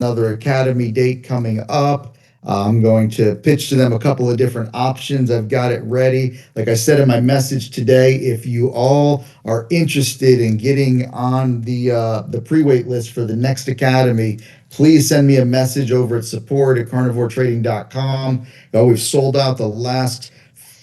another academy date coming up. I'm going to pitch to them a couple of different options. I've got it ready. Like I said in my message today, if you all are interested in getting on the pre-wait list for the next academy, please send me a message over at support@carnivoretrading.com. Oh, we've sold out the last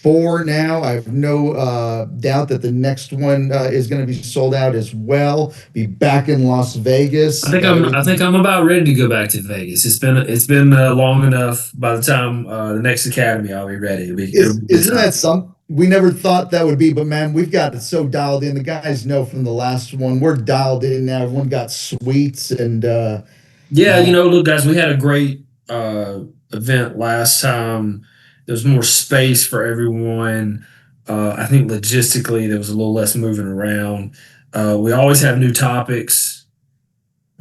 four now. I have no doubt that the next one is going to be sold out as well. Be back in Las I Vegas. think I'm I think I'm about ready to go back to Vegas. It's been long enough. By the time the next academy, I'll be ready. It'll be a good Isn't time. that some? We never thought that would be, but man, we've got it so dialed in. The guys know from the last one. We're dialed in now. Everyone got suites and Yeah, man, look, guys, we had a great event last time. There's more space for everyone. I think logistically there was a little less moving around. We always have new topics,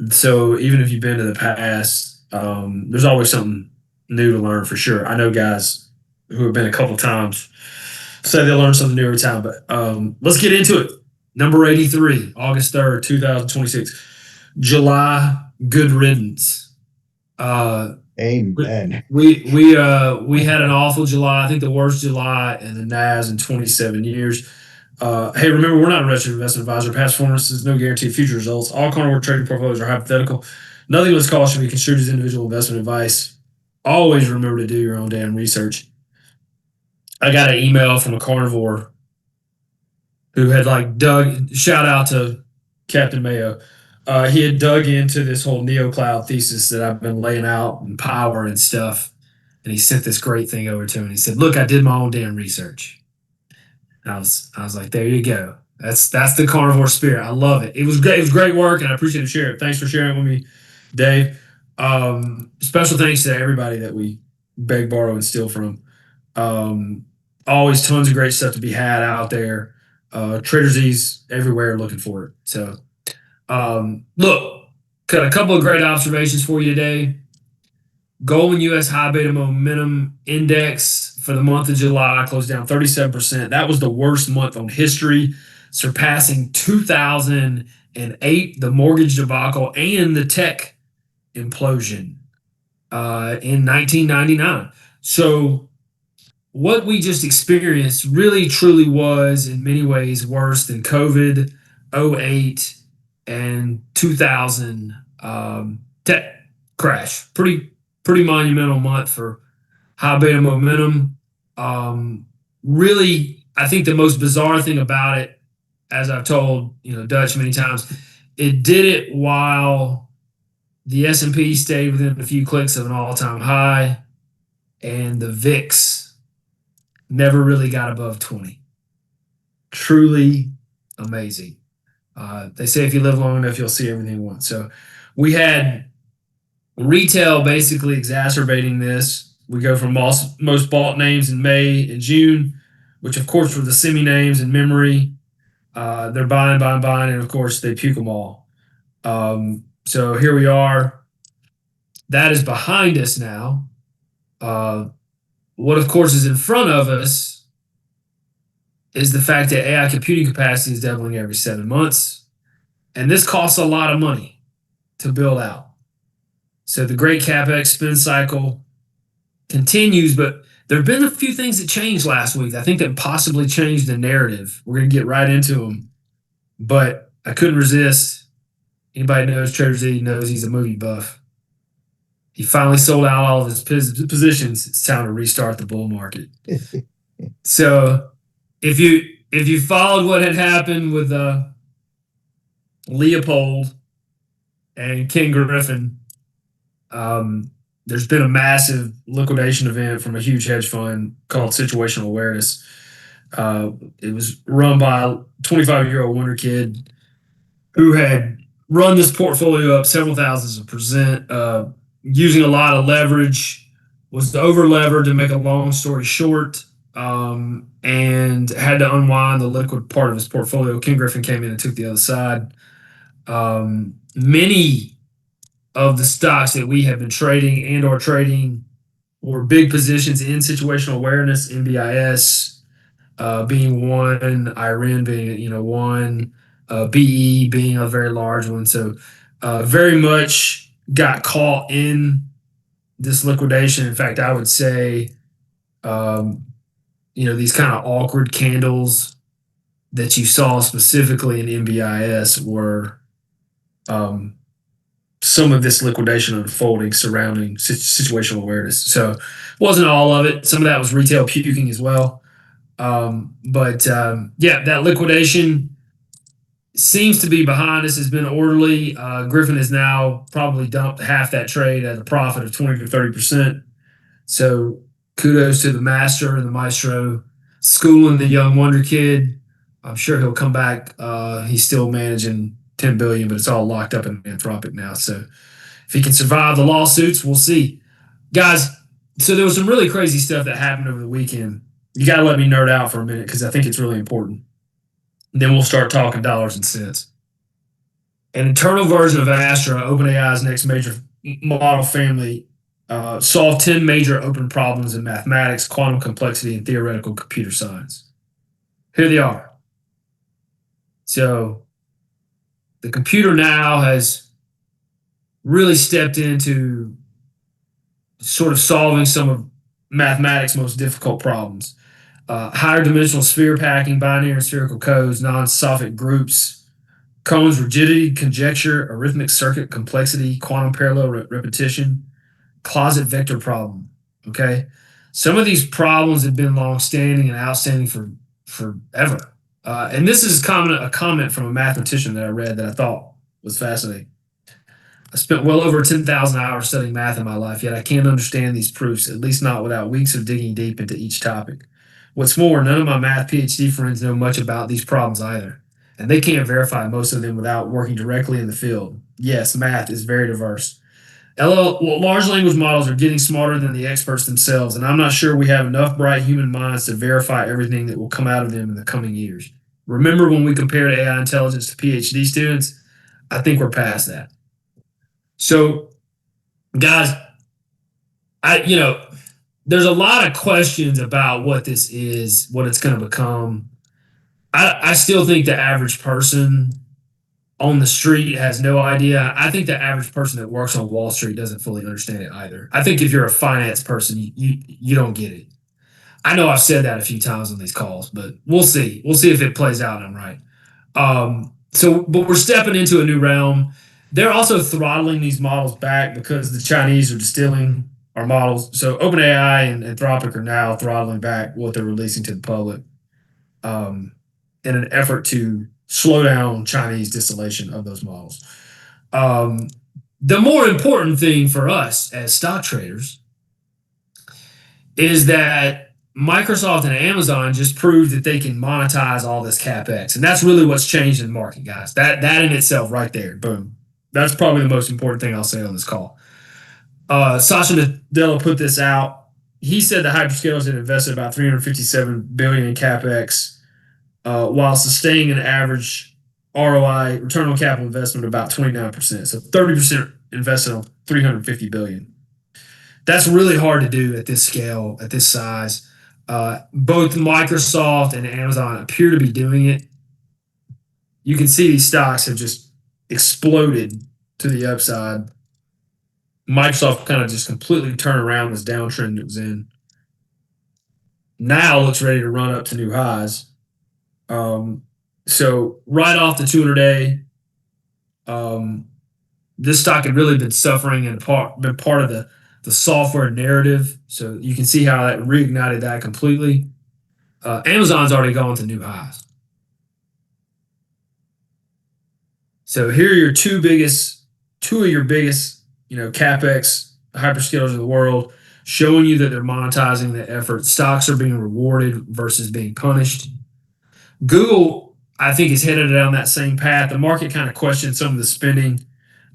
so even if you've been to the past, there's always something new to learn for sure. I know guys who have been a couple times say they learn something new every time. But let's get into it. Number 83, August 3rd, 2026. July, good riddance. Uh, we amen. we had an awful July. I think the worst July in the NAS in 27 years. Hey, remember, we're not a registered investment advisor. Past performance is no guarantee of future results. All carnivore trading portfolios are hypothetical. Nothing in this call should be construed as individual investment advice. Always remember to do your own damn research. I got an email from a carnivore who had like dug. Shout out to Captain Mayo. He had dug into this whole NeoCloud thesis that I've been laying out and power and stuff, and he sent this great thing over to me. He said, "Look, I did my own damn research." And I was like, "There you go. That's the carnivore spirit. I love it. It was great. It was great work, and I appreciate it. Share it. Thanks for sharing it with me, Dave. Special thanks to everybody that we beg, borrow, and steal from. Um, Always tons of great stuff to be had out there. Trader Z's everywhere looking for it. So, look, got a couple of great observations for you today. Goldman U.S. High Beta Momentum Index for the month of July closed down 37%. That was the worst month on history, surpassing 2008, the mortgage debacle, and the tech implosion in 1999. So, what we just experienced really truly was in many ways worse than COVID, '08, and 2000 tech crash. Pretty monumental month for high beta momentum. Really, I think the most bizarre thing about it, as I've told Dutch many times, it did it while the S&P stayed within a few clicks of an all-time high, and the VIX never really got above 20. Truly amazing. They say if you live long enough, you'll see everything once. So we had retail basically exacerbating this. We go from most bought names in May and June, which of course were the semi names in memory. They're buying, buying, buying, and of course they puke them all. So here we are. That is behind us now. Uh, what of course is in front of us is the fact that AI computing capacity is doubling every 7 months. And this costs a lot of money to build out. So the great CapEx spend cycle continues, but there have been a few things that changed last week. I think that possibly changed the narrative. We're going to get right into them. But I couldn't resist. Anybody knows Trader Z knows he's a movie buff. He finally sold out all of his positions. It's time to restart the bull market. So if you followed what had happened with Leopold and King Griffin, there's been a massive liquidation event from a huge hedge fund called Situational Awareness. It was run by a 25-year-old wonder kid who had run this portfolio up several thousands of percent, using a lot of leverage, was over levered to make a long story short, and had to unwind the liquid part of his portfolio. Ken Griffin came in and took the other side. Many of the stocks that we have been trading and or trading were big positions in situational awareness, NBIS being one, IREN being one, BE being a very large one. So very much got caught in this liquidation. In fact, I would say, um, these kind of awkward candles that you saw specifically in NBIS were um, some of this liquidation unfolding surrounding situational awareness. So it wasn't all of it. Some of that was retail puking as well. But yeah, that liquidation seems to be behind us. Has been orderly. Griffin has now probably dumped half that trade at a profit of 20 to 30%. So kudos to the master and the maestro schooling the young wonder kid. I'm sure he'll come back. He's still managing 10 billion, but it's all locked up in Anthropic now. So if he can survive the lawsuits, we'll see. Guys, so there was some really crazy stuff that happened over the weekend. You got to let me nerd out for a minute because I think it's really important. And then we'll start talking dollars and cents. An internal version of Astra, OpenAI's next major model family, solved 10 major open problems in mathematics, quantum complexity, and theoretical computer science. Here they are. So the computer now has really stepped into sort of solving some of mathematics' most difficult problems. Higher dimensional sphere packing, binary and spherical codes, non-Sophic groups, Cohen's rigidity, conjecture, arithmetic circuit complexity, quantum parallel repetition, closet vector problem. Okay. Some of these problems have been long-standing and outstanding for forever. And this is a comment from a mathematician that I read that I thought was fascinating. I spent well over 10,000 hours studying math in my life, yet I can't understand these proofs, at least not without weeks of digging deep into each topic. What's more, none of my math PhD friends know much about these problems either, and they can't verify most of them without working directly in the field. Yes, math is very diverse. Large language models are getting smarter than the experts themselves, and I'm not sure we have enough bright human minds to verify everything that will come out of them in the coming years. Remember when we compared AI intelligence to PhD students? I think we're past that. So, guys, there's a lot of questions about what this is, what it's going to become. I still think the average person on the street has no idea. I think the average person that works on Wall Street doesn't fully understand it either. I think if you're a finance person, you don't get it. I know I've said that a few times on these calls, but we'll see. We'll see if it plays out and I'm right. But we're stepping into a new realm. They're also throttling these models back because the Chinese are distilling our models. So OpenAI and Anthropic are now throttling back what they're releasing to the public in an effort to slow down Chinese distillation of those models. The more important thing for us as stock traders is that Microsoft and Amazon just proved that they can monetize all this capex, and that's really what's changed in the market, guys. That in itself, right there, boom. That's probably the most important thing I'll say on this call. Satya Nadella put this out. He said the hyperscalers had invested about $357 billion in capex, while sustaining an average ROI, return on capital investment, about 29%. So 30% invested on $350 billion. That's really hard to do at this scale, at this size. Both Microsoft and Amazon appear to be doing it. You can see these stocks have just exploded to the upside. Microsoft kind of just completely turned around this downtrend it was in. Now looks ready to run up to new highs. So right off the 200-day, this stock had really been suffering and been part of the software narrative. So you can see how that reignited that completely. Amazon's already gone to new highs. So here are your two of your biggest, capex hyperscalers of the world, showing you that they're monetizing the effort. Stocks are being rewarded versus being punished. Google, I think, is headed down that same path. The market kind of questioned some of the spending.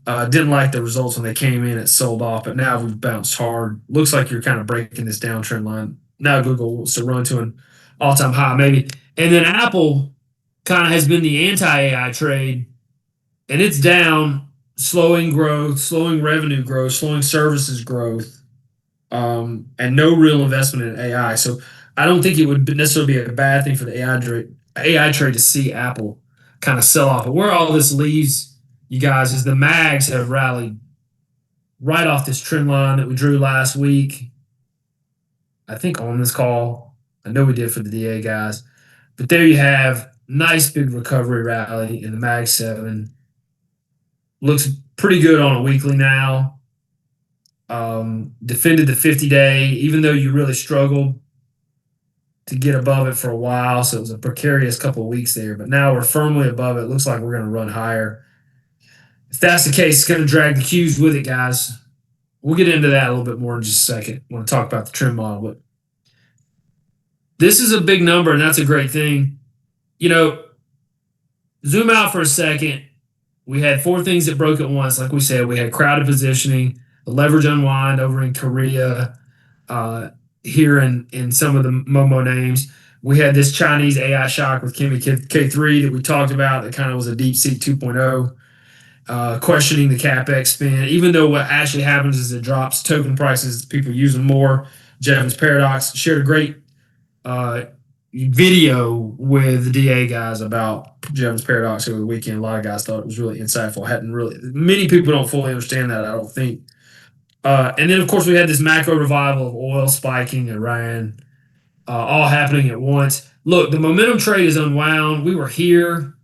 Didn't like the results when they came in. It sold off, but now we've bounced hard. Looks like you're kind of breaking this downtrend line. Now Google wants to run to an all-time high, maybe. And then Apple kind of has been the anti-AI trade, and it's down, slowing growth, slowing revenue growth, slowing services growth, and no real investment in AI. So I don't think it would necessarily be a bad thing for the AI trade to see Apple kind of sell off. But where all this leaves you guys is the mags have rallied right off this trend line that we drew last week. I think on this call. I know we did for the DA guys. But there you have nice big recovery rally in the Mag 7. Looks pretty good on a weekly now. Defended the 50-day, even though you really struggled to get above it for a while. So it was a precarious couple of weeks there. But now we're firmly above it. Looks like we're going to run higher. If that's the case, it's going to drag the Qs with it, guys. We'll get into that a little bit more in just a second. I want to talk about the trend model. But this is a big number, and that's a great thing. Zoom out for a second. We had four things that broke at once. Like we said, we had crowded positioning, the leverage unwind over in Korea, here in some of the Momo names. We had this Chinese AI shock with Kimi K3 that we talked about that kind of was a DeepSeek 2.0, questioning the CapEx spend. Even though what actually happens is it drops token prices, people use them more. Jevons Paradox shared a great video with the DA guys about Jevons Paradox over the weekend. A lot of guys thought it was really insightful. Many people don't fully understand that, I don't think. And then, of course, we had this macro revival of oil spiking, Iran, all happening at once. Look, the momentum trade is unwound. We were here.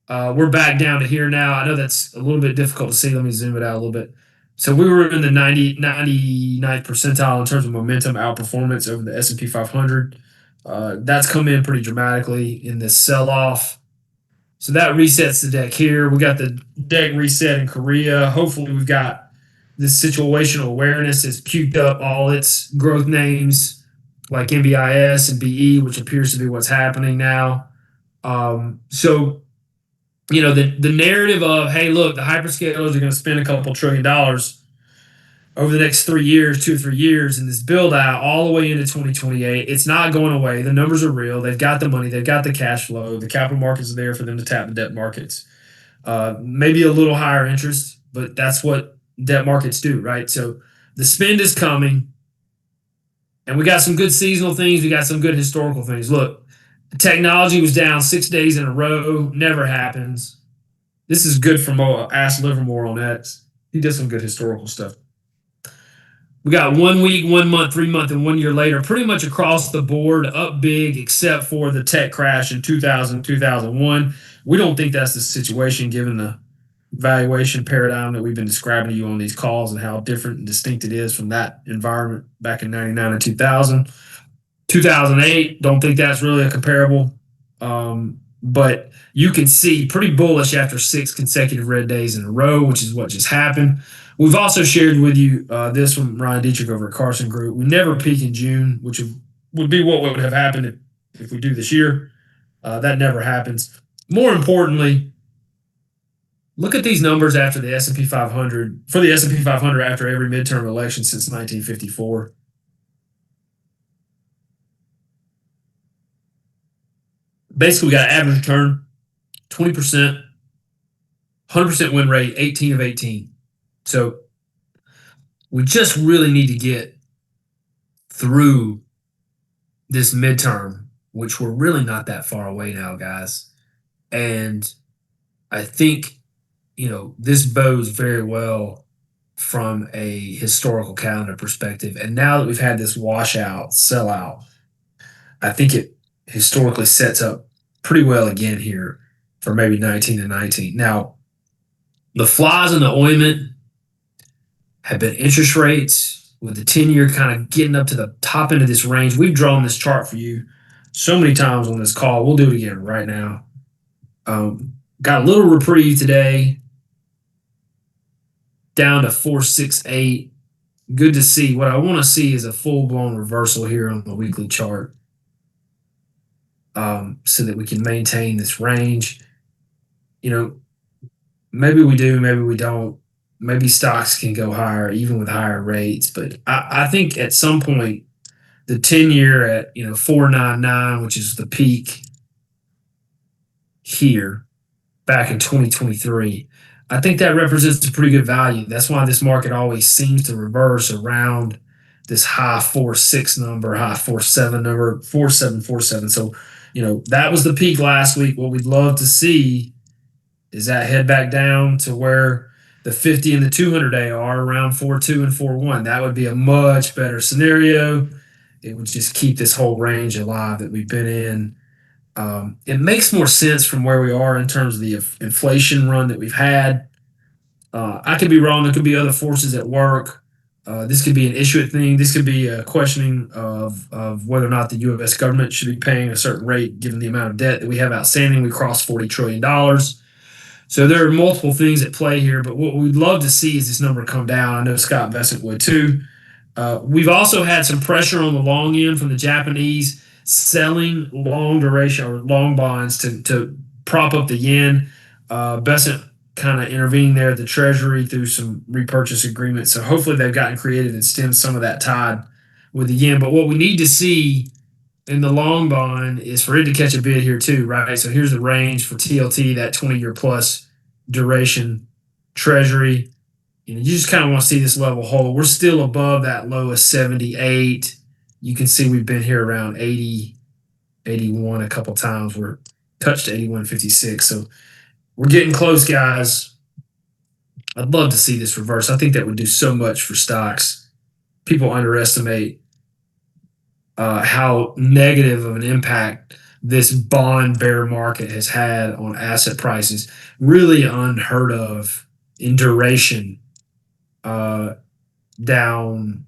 We're back down to here now. I know that's a little bit difficult to see. Let me zoom it out a little bit. So we were in the 99th percentile in terms of momentum outperformance over the S&P 500. That's come in pretty dramatically in this sell-off. So that resets the deck here. We got the deck reset in Korea. Hopefully we've got this situational awareness has cuked up all its growth names like NBIS and BE, which appears to be what's happening now. So the narrative of, hey, look, the hyperscalers are going to spend a couple $1 trillion over the next 3 years, 2 or 3 years, in this build out all the way into 2028. It's not going away. The numbers are real. They've got the money. They've got the cash flow. The capital markets are there for them to tap the debt markets. Maybe a little higher interest, but that's what debt markets do, right? So the spend is coming, and we got some good seasonal things. We got some good historical things. Look, technology was down 6 days in a row. Never happens. This is good for Ask Livermore on X. He does some good historical stuff. We got 1 week, 1 month, 3 month, and 1 year later, pretty much across the board, up big, except for the tech crash in 2000, 2001. We don't think that's the situation given the valuation paradigm that we've been describing to you on these calls and how different and distinct it is from that environment back in 99 and 2000. 2008, don't think that's really a comparable. But you can see pretty bullish after 6 consecutive red days in a row, which is what just happened. We've also shared with you this from Ryan Dietrich over at Carson Group. We never peak in June, which would be what would have happened if we do this year. That never happens. More importantly, look at these numbers after the S&P 500, for the S&P 500 after every midterm election since 1954. Basically, we got average return, 20%, 100% win rate, 18 of 18. So we just really need to get through this midterm, which we're really not that far away now, guys. And I think, this bodes very well from a historical calendar perspective. And now that we've had this washout, sellout, I think it historically sets up pretty well again here for maybe 19 and 19. Now, the flies in the ointment have been interest rates, with the 10-year kind of getting up to the top end of this range. We've drawn this chart for you so many times on this call. We'll do it again right now. Got a little reprieve today, down to 468. Good to see. What I want to see is a full-blown reversal here on the weekly chart, so that we can maintain this range. Maybe we do, maybe we don't. Maybe stocks can go higher even with higher rates. But I think at some point, the 10-year at 499, which is the peak here back in 2023, I think that represents a pretty good value. That's why this market always seems to reverse around this high 4.6 number, high 4.7 number, 4.747. So, that was the peak last week. What we'd love to see is that head back down to where the 50 and the 200 day are around 4.2 and 4.1. That would be a much better scenario. It would just keep this whole range alive that we've been in. It makes more sense from where we are in terms of the inflation run that we've had. I could be wrong. There could be other forces at work. This could be an issuant thing. This could be a questioning of whether or not the U.S. government should be paying a certain rate given the amount of debt that we have outstanding. We crossed $40 trillion. So there are multiple things at play here, but what we'd love to see is this number come down. I know Scott Bessent would too. We've also had some pressure on the long end from the Japanese selling long duration or long bonds to prop up the yen. Bessent kind of intervening there at the Treasury through some repurchase agreements. So hopefully they've gotten creative and stemmed some of that tide with the yen. But what we need to see in the long bond is for it to catch a bid here too, right? So here's the range for TLT, that 20-year plus duration Treasury. You just kind of want to see this level hold. We're still above that low of 78. You can see we've been here around 80, 81 a couple times. We're touched 81.56. So we're getting close, guys. I'd love to see this reverse. I think that would do so much for stocks. People underestimate how negative of an impact this bond bear market has had on asset prices. Really unheard of in duration. Down,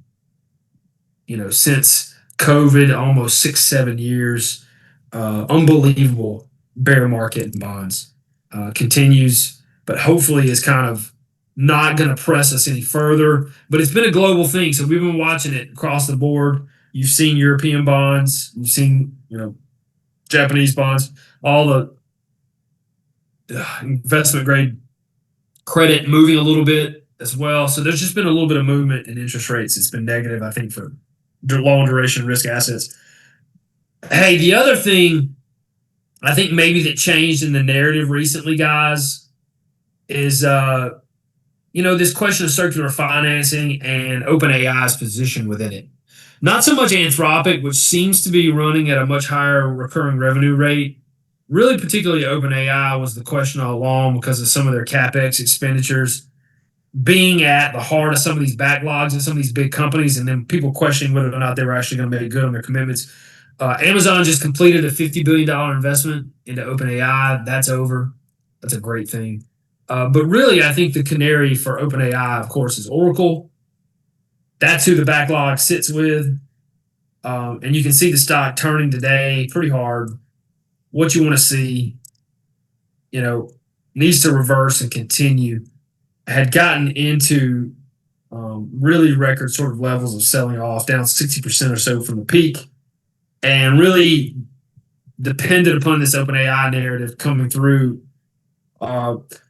since COVID, almost 6-7 years. Unbelievable bear market in bonds. Continues, but hopefully is kind of not going to press us any further. But it's been a global thing, so we've been watching it across the board. You've seen European bonds, you've seen Japanese bonds, all the investment grade credit moving a little bit as well. So there's just been a little bit of movement in interest rates. It's been negative, I think, for long duration risk assets. Hey, the other thing I think maybe that changed in the narrative recently, guys, is this question of circular financing and OpenAI's position within it. Not so much Anthropic, which seems to be running at a much higher recurring revenue rate. Really, particularly OpenAI was the question all along because of some of their CapEx expenditures being at the heart of some of these backlogs and some of these big companies, and then people questioning whether or not they were actually going to make good on their commitments. Amazon just completed a $50 billion investment into OpenAI. That's over. That's a great thing. But really, I think the canary for OpenAI, of course, is Oracle. That's who the backlog sits with. And you can see the stock turning today pretty hard. What you want to see, needs to reverse and continue. Had gotten into really record sort of levels of selling off, down 60% or so from the peak, and really depended upon this OpenAI narrative coming through.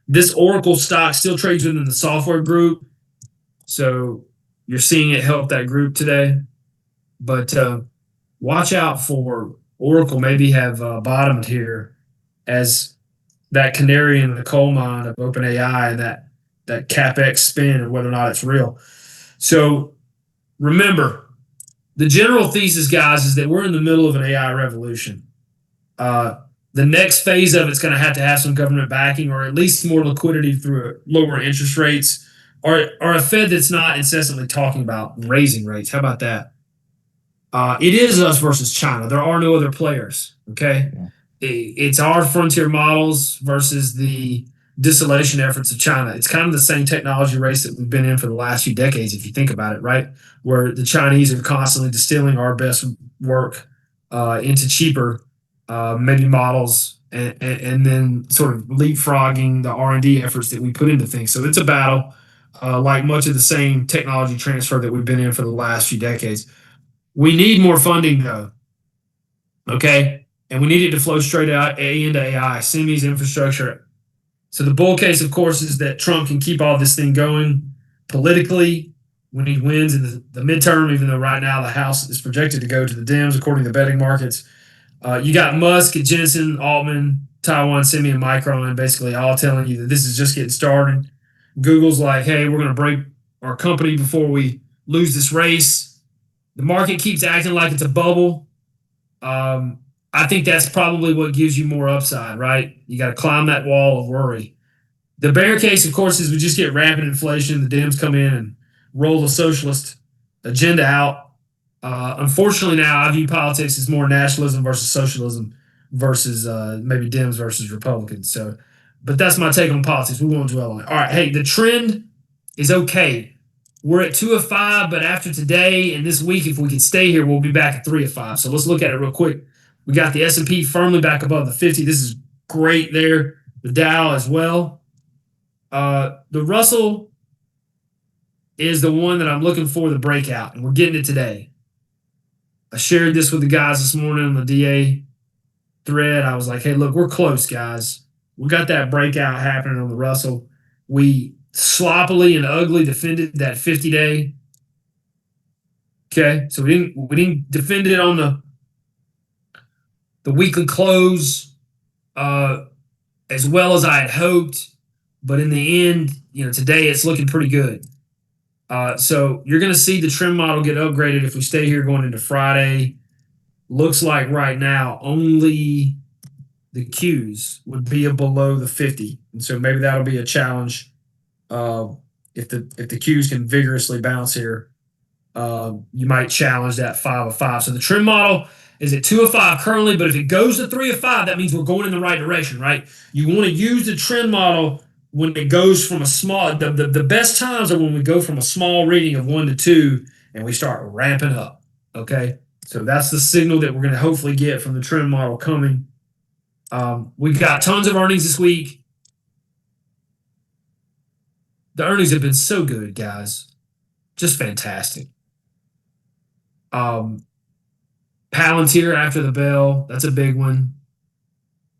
This Oracle stock still trades within the software group, so you're seeing it help that group today. But watch out for Oracle maybe have bottomed here as that canary in the coal mine of OpenAI and that CapEx spend and whether or not it's real. So remember, the general thesis, guys, is that we're in the middle of an AI revolution. The next phase of it's going to have some government backing or at least more liquidity through lower interest rates or a Fed that's not incessantly talking about raising rates. How about that? It is us versus China. There are no other players, okay? Yeah. It's our frontier models versus the distillation efforts of China. It's kind of the same technology race that we've been in for the last few decades, if you think about it, right? Where the Chinese are constantly distilling our best work into cheaper maybe models and then sort of leapfrogging the R&D efforts that we put into things. So it's a battle, like much of the same technology transfer that we've been in for the last few decades. We need more funding, though, okay? And we need it to flow straight out into AI, semis, infrastructure. So the bull case, of course, is that Trump can keep all this thing going politically when he wins in the midterm, even though right now the House is projected to go to the Dems, according to the betting markets. You got Musk, Jensen, Altman, Taiwan Semi, and Micron basically all telling you that this is just getting started. Google's like, hey, we're going to break our company before we lose this race. The market keeps acting like it's a bubble. I think that's probably what gives you more upside, right? You got to climb that wall of worry. The bear case, of course, is we just get rapid inflation. The Dems come in and roll the socialist agenda out. Unfortunately, now I view politics as more nationalism versus socialism versus maybe Dems versus Republicans. So, but that's my take on politics. We won't dwell on it. All right. Hey, the trend is okay. We're at 2 of 5, but after today and this week, if we can stay here, we'll be back at 3 of 5. So let's look at it real quick. We got the S&P firmly back above the 50. This is great there. The Dow as well. The Russell is the one that I'm looking for the breakout, and we're getting it today. I shared this with the guys this morning on the DA thread. I was like, hey, look, we're close, guys. We got that breakout happening on the Russell. We sloppily and ugly defended that 50-day. Okay, so we didn't defend it on the weekly close as well as I had hoped, but in the end, today it's looking pretty good. So you're going to see the trend model get upgraded if we stay here going into Friday. Looks like right now only the Qs would be below the 50, and so maybe that'll be a challenge. If the Qs can vigorously bounce here, you might challenge that 5 of 5. So the trend model is at 2 of 5 currently, but if it goes to 3 of 5, that means we're going in the right direction, right? You want to use the trend model when it goes from a small. The best times are when we go from a small reading of 1 to 2 and we start ramping up. Okay, so that's the signal that we're going to hopefully get from the trend model coming. We've got tons of earnings this week. The earnings have been so good, guys, just fantastic. Palantir after the bell, that's a big one.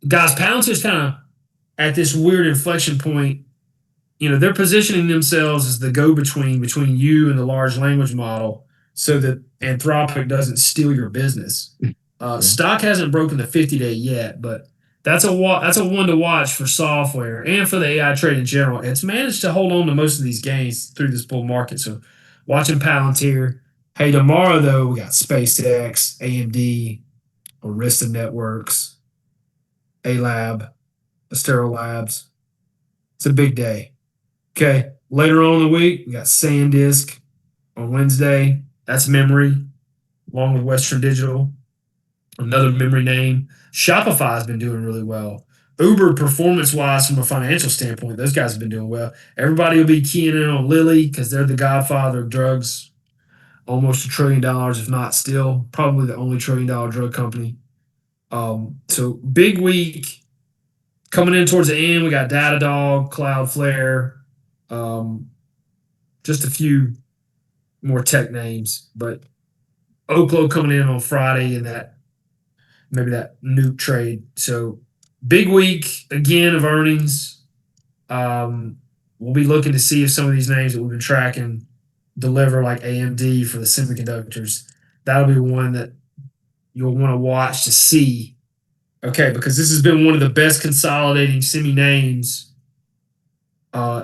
Guys, Palantir's kind of at this weird inflection point. They're positioning themselves as the go-between between you and the large language model so that Anthropic doesn't steal your business. Stock hasn't broken the 50-day yet, but that's a one to watch for software and for the AI trade in general. It's managed to hold on to most of these gains through this bull market. So watching Palantir. Hey, tomorrow, though, we got SpaceX, AMD, Arista Networks, A-Lab, Astero Labs. It's a big day. Okay, later on in the week, we got SanDisk on Wednesday. That's memory, along with Western Digital, another memory name. Shopify has been doing really well. Uber, performance-wise, from a financial standpoint, those guys have been doing well. Everybody will be keying in on Lilly because they're the godfather of drugs. Almost $1 trillion, if not still, probably the only $1 trillion drug company. So big week coming in towards the end. We got Datadog, Cloudflare, just a few more tech names, but Oklo coming in on Friday and maybe that nuke trade. So big week again of earnings. We'll be looking to see if some of these names that we've been tracking deliver, like AMD for the semiconductors. That'll be one that you'll want to watch to see. Okay, because this has been one of the best consolidating semi names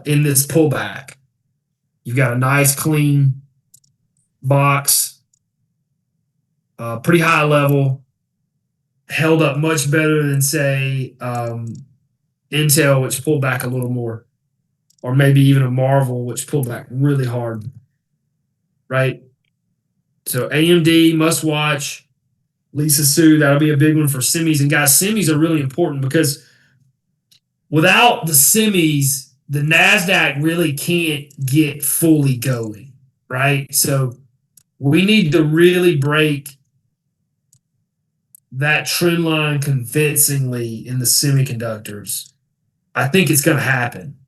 in this pullback. You've got a nice clean box, pretty high level, held up much better than, say, Intel, which pulled back a little more, or maybe even a Marvel, which pulled back really hard. Right? So AMD, must watch. Lisa Su, that'll be a big one for semis. And guys, semis are really important because without the semis, the NASDAQ really can't get fully going, right? So we need to really break that trend line convincingly in the semiconductors. I think it's going to happen.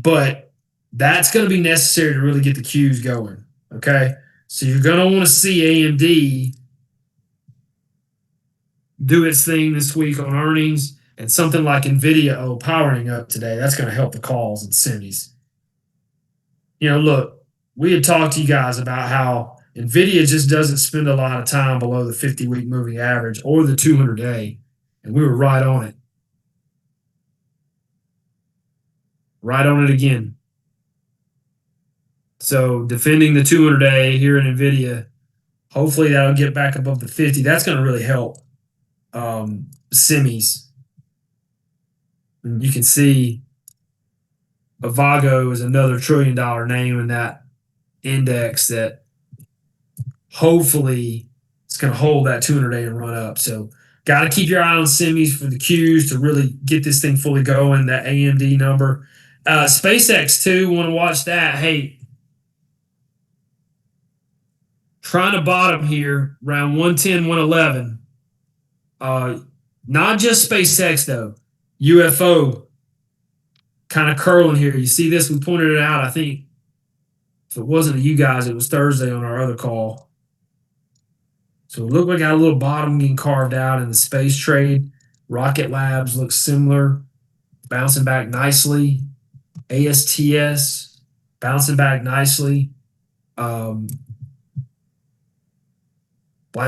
But that's going to be necessary to really get the Qs going, okay? So you're going to want to see AMD do its thing this week on earnings, and something like NVIDIA powering up today. That's going to help the calls and semis. Look, we had talked to you guys about how NVIDIA just doesn't spend a lot of time below the 50-week moving average or the 200-day, and we were right on it. Right on it again. So defending the 200-day here in NVIDIA, hopefully that'll get back above the 50. That's going to really help semis. And you can see Avago is another $1 trillion name in that index that hopefully it's going to hold that 200-day and run up. So got to keep your eye on semis for the Qs to really get this thing fully going. That AMD number, SpaceX too. Want to watch that? Hey, trying to bottom here around 110, 111. Not just SpaceX though. UFO kind of curling here. You see this? We pointed it out. I think if it wasn't you guys, it was Thursday on our other call. So it looked like I got a little bottom getting carved out in the space trade. Rocket Labs looks similar, bouncing back nicely. ASTS bouncing back nicely. Black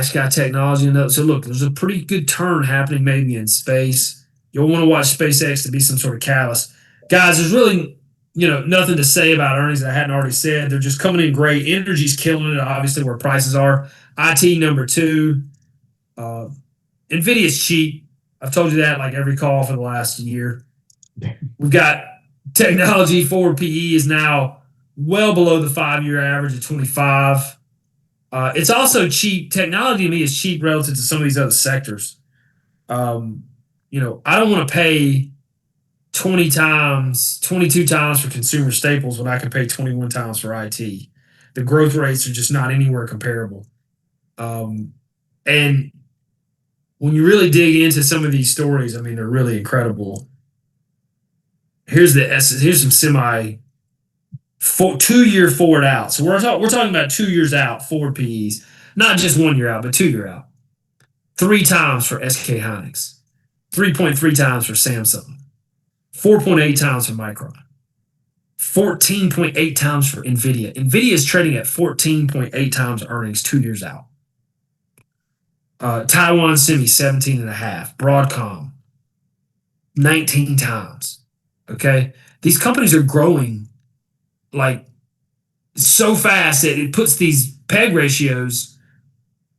Sky Technology. So look, there's a pretty good turn happening maybe in space. You'll want to watch SpaceX to be some sort of catalyst. Guys, there's really nothing to say about earnings that I hadn't already said. They're just coming in great. Energy's killing it, obviously, where prices are. IT number 2. NVIDIA's cheap. I've told you that like every call for the last year. We've got technology forward PE is now well below the 5-year average of 25. It's also cheap. Technology to me is cheap relative to some of these other sectors. I don't want to pay 20 times, 22 times for consumer staples when I can pay 21 times for IT. The growth rates are just not anywhere comparable. And when you really dig into some of these stories, I mean, they're really incredible. Here's some semi 2-year forward out. So we're talking about 2 years out forward PEs, not just 1 year out, but 2 year out. 3 times for SK Hynix, 3.3 times for Samsung, 4.8 times for Micron, 14.8 times for NVIDIA. NVIDIA is trading at 14.8 times earnings 2 years out. Taiwan Semi 17.5, Broadcom 19 times. Okay, these companies are growing like so fast that it puts these PEG ratios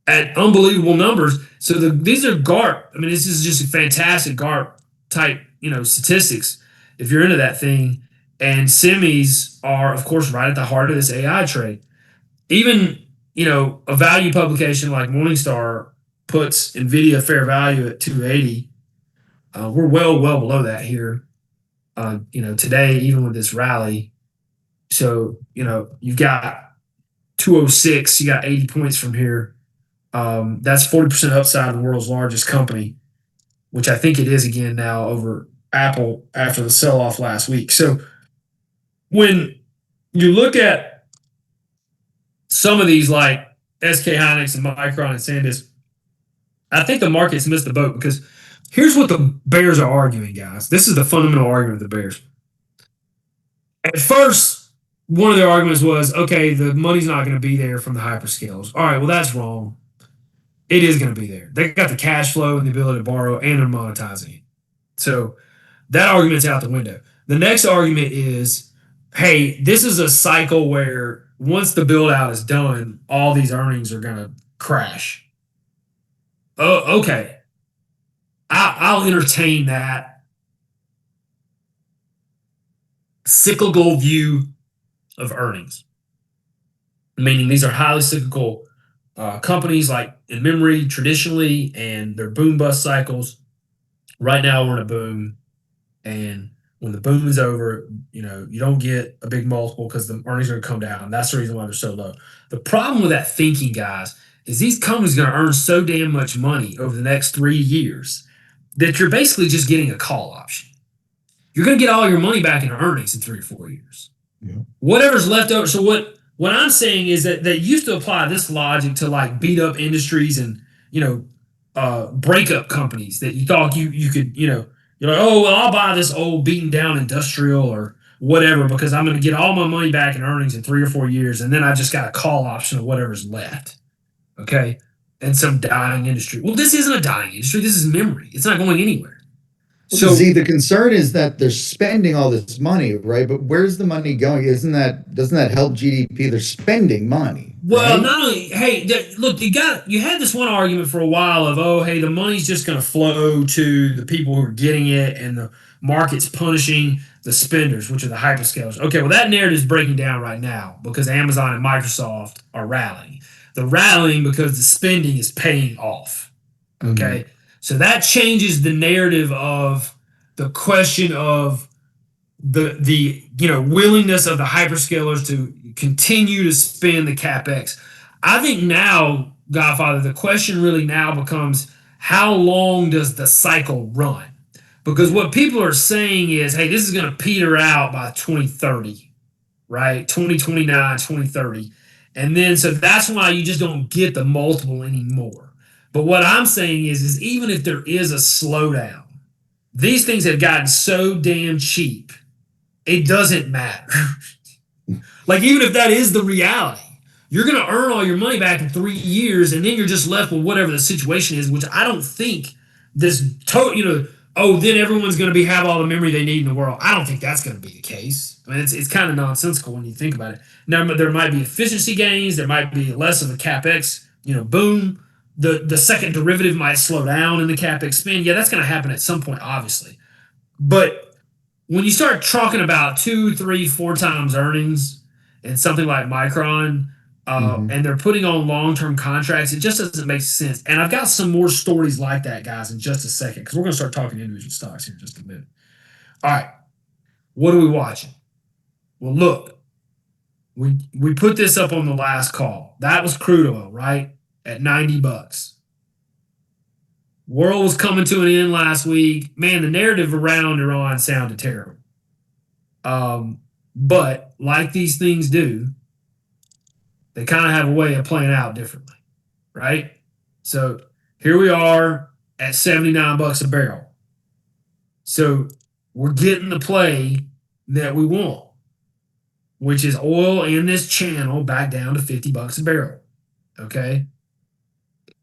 at unbelievable numbers. So these are GARP. I mean, this is just a fantastic GARP type, statistics if you're into that thing. And semis are, of course, right at the heart of this AI trade. Even, a value publication like Morningstar puts NVIDIA fair value at 280. We're well below that here. Today, even with this rally. So, you've got 206, you got 80 points from here. That's 40% upside in the world's largest company, which I think it is again now over Apple after the sell-off last week. So when you look at some of these like SK Hynix and Micron and SanDisk, I think the market's missed the boat because here's what the bears are arguing, guys. This is the fundamental argument of the bears. At first, one of their arguments was, okay, the money's not going to be there from the hyperscalers. All right, well, that's wrong. It is going to be there. They got the cash flow and the ability to borrow and they're monetizing it. So that argument's out the window. The next argument is, hey, this is a cycle where once the build out is done, all these earnings are going to crash. Oh, okay. I'll entertain that cyclical view of earnings, meaning these are highly cyclical companies like in memory traditionally, and they're boom bust cycles. Right now we're in a boom, and when the boom is over, you don't get a big multiple because the earnings are going to come down. That's the reason why they're so low. The problem with that thinking, guys, is these companies are going to earn so damn much money over the next 3 years that you're basically just getting a call option. You're going to get all your money back in earnings in 3 or 4 years. Yeah. Whatever's left over. So what I'm saying is that they used to apply this logic to like beat up industries and breakup companies that you thought you could you're like, oh well, I'll buy this old beaten down industrial or whatever because I'm going to get all my money back in earnings in 3 or 4 years, and then I just got a call option of whatever's left. Okay, and some dying industry. Well, this isn't a dying industry. This is memory. It's not going anywhere. So see, the concern is that they're spending all this money, right? But where's the money going? Doesn't that help GDP? They're spending money. Well, right? not only, hey, look, you had this one argument for a while of, oh, hey, the money's just going to flow to the people who are getting it, and market's punishing the spenders, which are the hyperscalers. Okay, well, that narrative is breaking down right now because Amazon and Microsoft are rallying. They're rallying because the spending is paying off. Okay, so that changes the narrative of the question of the willingness of the hyperscalers to continue to spend the capex. I think now, Godfather, the question really now becomes how long does the cycle run? Because what people are saying is, hey, this is going to peter out by 2030, right? 2029, 2030. And then so that's why you just don't get the multiple anymore. But what I'm saying is even if there is a slowdown, these things have gotten so damn cheap, it doesn't matter. Like, even if that is the reality, you're going to earn all your money back in 3 years, and then you're just left with whatever the situation is, which I don't think then everyone's going to have all the memory they need in the world. I don't think that's going to be the case. I mean, it's kind of nonsensical when you think about it. Now, there might be efficiency gains. There might be less of a CapEx, boom. The second derivative might slow down in the CapEx spend. Yeah, that's going to happen at some point, obviously. But when you start talking about 2, 3, 4 times earnings in something like Micron, and they're putting on long-term contracts, it just doesn't make sense. And I've got some more stories like that, guys, in just a second, because we're going to start talking individual stocks here in just a minute. All right, what are we watching? Well, look, we put this up on the last call. That was crude oil, right, at $90. World was coming to an end last week. Man, the narrative around Iran sounded terrible. But like these things do, they kind of have a way of playing out differently, right? So here we are at $79 a barrel. So we're getting the play that we want, which is oil in this channel back down to $50 a barrel. Okay.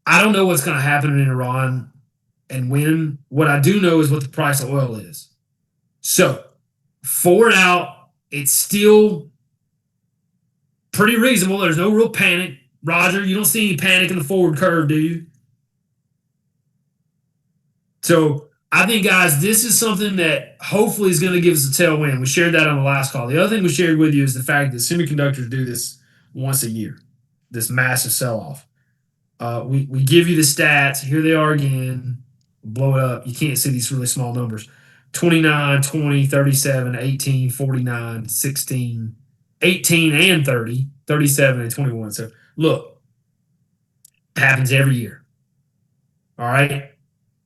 I don't know what's going to happen in Iran and when. What I do know is what the price of oil is. So forward out, it's still pretty reasonable. There's no real panic. Roger, you don't see any panic in the forward curve, do you? So I think, guys, this is something that hopefully is going to give us a tailwind. We shared that on the last call. The other thing we shared with you is the fact that semiconductors do this once a year, this massive sell-off. We give you the stats. Here they are again. Blow it up. You can't see these really small numbers. 29, 20, 37, 18, 49, 16, 18 and 30, 37 and 21. So look, happens every year. All right.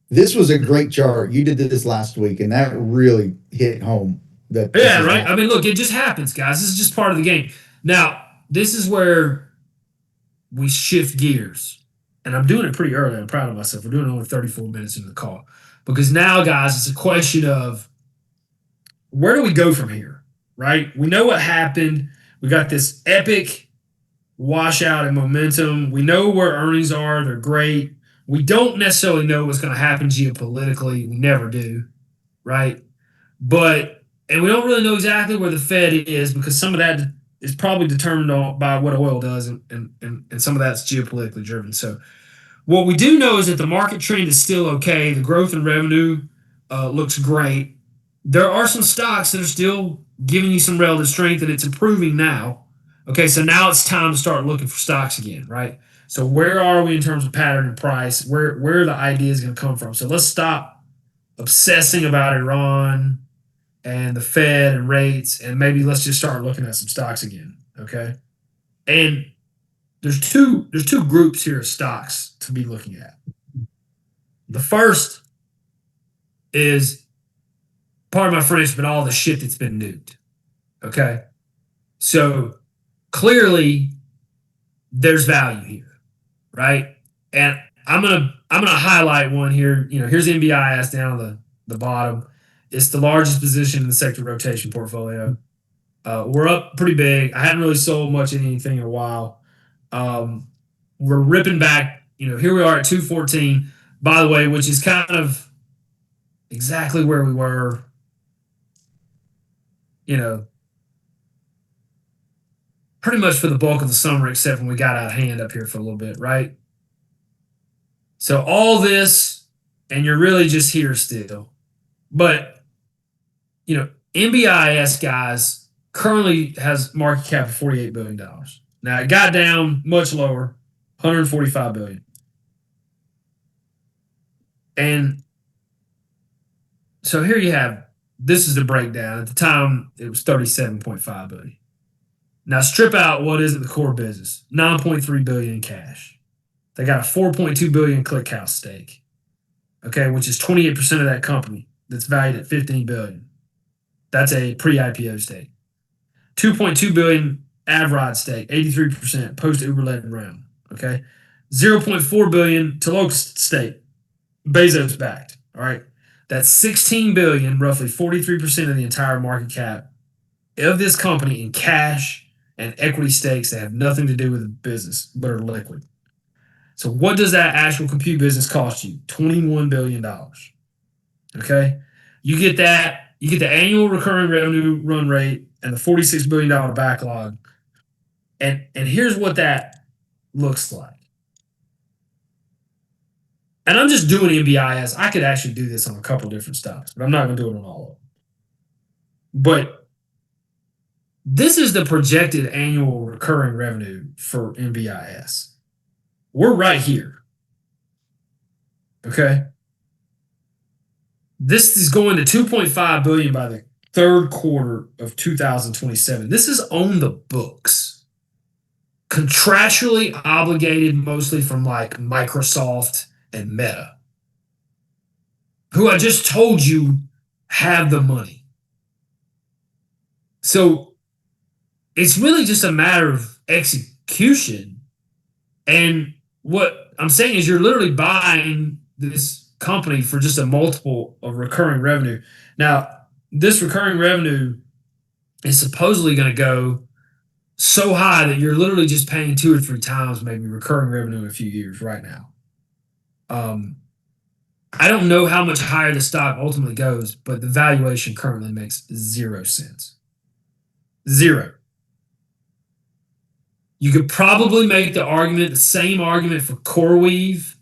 This was a great chart. You did this last week, and that really hit home. That Yeah, right. I mean, look, it just happens, guys. This is just part of the game. Now, this is where we shift gears. And I'm doing it pretty early. I'm proud of myself. We're doing only 34 minutes into the call. Because now, guys, it's a question of where do we go from here, right? We know what happened. We got this epic washout in momentum. We know where earnings are. They're great. We don't necessarily know what's going to happen geopolitically. We never do, right? And we don't really know exactly where the Fed is because some of that is probably determined by what oil does, and some of that's geopolitically driven. So what we do know is that the market trend is still okay. The growth in revenue looks great. There are some stocks that are still giving you some relative strength, and it's improving now. Okay, so now it's time to start looking for stocks again, right? So where are we in terms of pattern and price? Where are the ideas going to come from? So let's stop obsessing about Iran and the Fed and rates, and maybe let's just start looking at some stocks again, okay? And there's two groups here of stocks to be looking at. The first is, pardon my French, but all the shit that's been nuked, okay? So clearly there's value here, right? And I'm gonna highlight one here. Here's NBIS down at the bottom. It's the largest position in the sector rotation portfolio. We're up pretty big. I haven't really sold much in anything in a while. We're ripping back. Here we are at 214, by the way, which is kind of exactly where we were. Pretty much for the bulk of the summer, except when we got out of hand up here for a little bit, right? So all this, and you're really just here still. But NBIS guys currently has market cap of $48 billion. Now it got down much lower, $145 billion. And so here you have, this is the breakdown. At the time, it was $37.5 billion. Now strip out what isn't the core business. $9.3 billion in cash. They got a $4.2 billion ClickHouse stake. Okay, which is 28% of that company that's valued at $15 billion. That's a pre-IPO stake. $2.2 billion Avrod stake, 83% post-Uber led round. Okay, $0.4 billion to Locust stake, Bezos backed. All right, that's $16 billion, roughly 43% of the entire market cap of this company in cash and equity stakes that have nothing to do with the business but are liquid. So what does that actual compute business cost you? $21 billion. Okay, you get that. You get the annual recurring revenue run rate and the $46 billion backlog. And here's what that looks like. And I'm just doing NBIS. I could actually do this on a couple different stocks, but I'm not going to do it on all of them. But this is the projected annual recurring revenue for NBIS. We're right here. Okay. This is going to $2.5 billion by the third quarter of 2027. This is on the books. Contractually obligated mostly from like Microsoft and Meta, who I just told you have the money. So it's really just a matter of execution. And what I'm saying is you're literally buying this company for just a multiple of recurring revenue. Now, this recurring revenue is supposedly going to go so high that you're literally just paying 2 or 3 times maybe recurring revenue in a few years right now. I don't know how much higher the stock ultimately goes, but the valuation currently makes 0 sense. 0. You could probably make the same argument for CoreWeave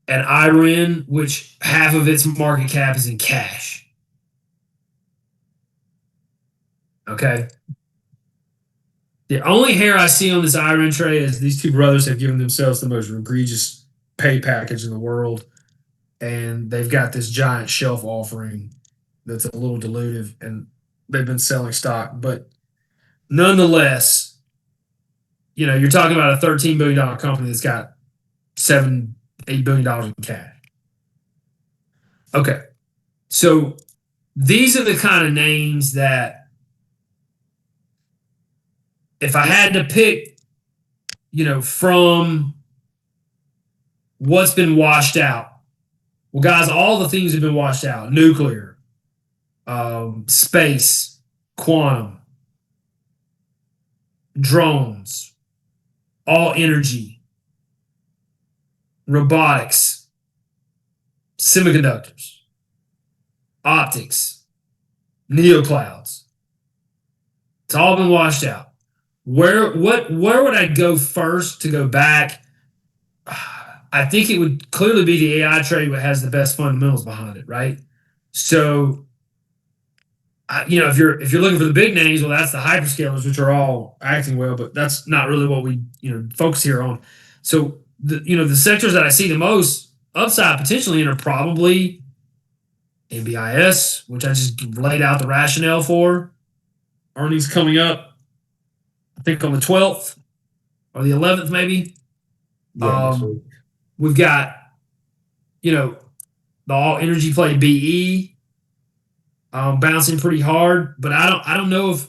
and IREN, which half of its market cap is in cash. Okay. The only hair I see on this IREN trade is these two brothers have given themselves the most egregious pay package in the world. And they've got this giant shelf offering that's a little dilutive, and they've been selling stock. But nonetheless, you're talking about a $13 billion company that's got $7-8 billion in cash. Okay. So these are the kind of names that if I had to pick, from what's been washed out, well, guys, all the things have been washed out: nuclear, space, quantum, drones, all energy, robotics, semiconductors, optics, neoclouds. It's all been washed out. Where would I go first to go back? I think it would clearly be the AI trade that has the best fundamentals behind it, right? So, if you're looking for the big names, well, that's the hyperscalers, which are all acting well, but that's not really what we focus here on. So, the sectors that I see the most upside potentially in are probably NBIS, which I just laid out the rationale for. Earnings coming up, I think on the 12th or the 11th, maybe. Yeah, we've got, the all energy play BE bouncing pretty hard, but I don't know if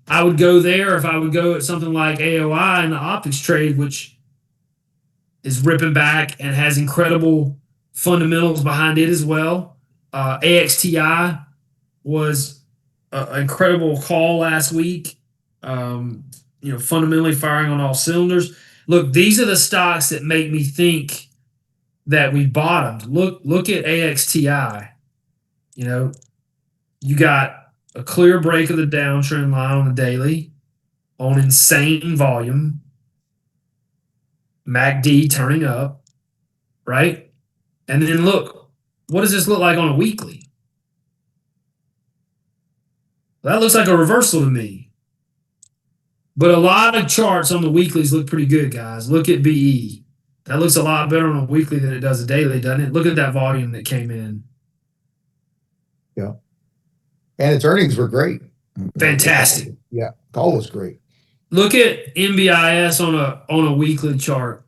I would go there, or if I would go at something like AOI in the optics trade, which is ripping back and has incredible fundamentals behind it as well. AXTI was an incredible call last week. Fundamentally firing on all cylinders. Look, these are the stocks that make me think that we bottomed. Look at AXTI. You got a clear break of the downtrend line on the daily on insane volume. MACD turning up, right? And then look, what does this look like on a weekly? That looks like a reversal to me. But a lot of charts on the weeklies look pretty good, guys. Look at BE. That looks a lot better on a weekly than it does a daily, doesn't it? Look at that volume that came in. Yeah. And its earnings were great. Fantastic. Yeah. Call was great. Look at MBIS on a weekly chart.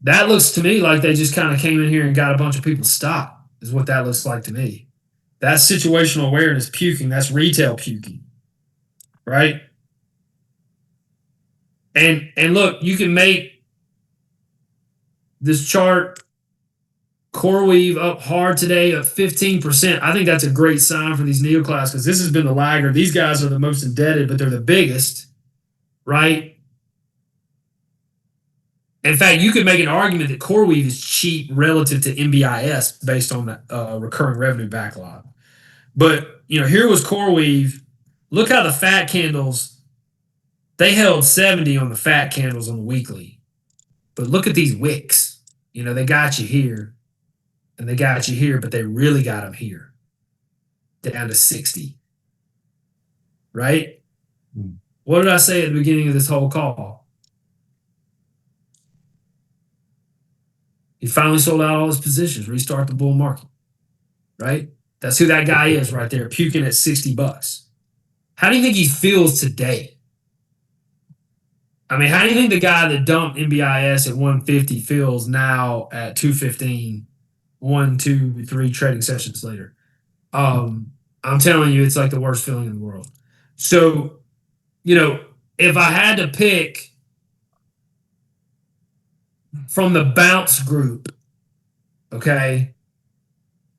That looks to me like they just kind of came in here and got a bunch of people stopped, is what that looks like to me. That's situational awareness puking. That's retail puking. Right? And look, you can make this chart CoreWeave up hard today at 15%. I think that's a great sign for these neoclouds because this has been the laggard. These guys are the most indebted, but they're the biggest, right? In fact, you could make an argument that CoreWeave is cheap relative to MBIS based on the recurring revenue backlog. But here was CoreWeave. Look how the fat candles, they held 70 on the fat candles on the weekly. But look at these wicks. They got you here and they got you here, but they really got them here down to 60. Right? What did I say at the beginning of this whole call? He finally sold out all his positions, restart the bull market. Right? That's who that guy is right there, puking at $60. How do you think he feels today? I mean, how do you think the guy that dumped MBIS at 150 feels now at 215, 1, 2, 3 trading sessions later? I'm telling you, it's like the worst feeling in the world. So, if I had to pick from the bounce group, okay,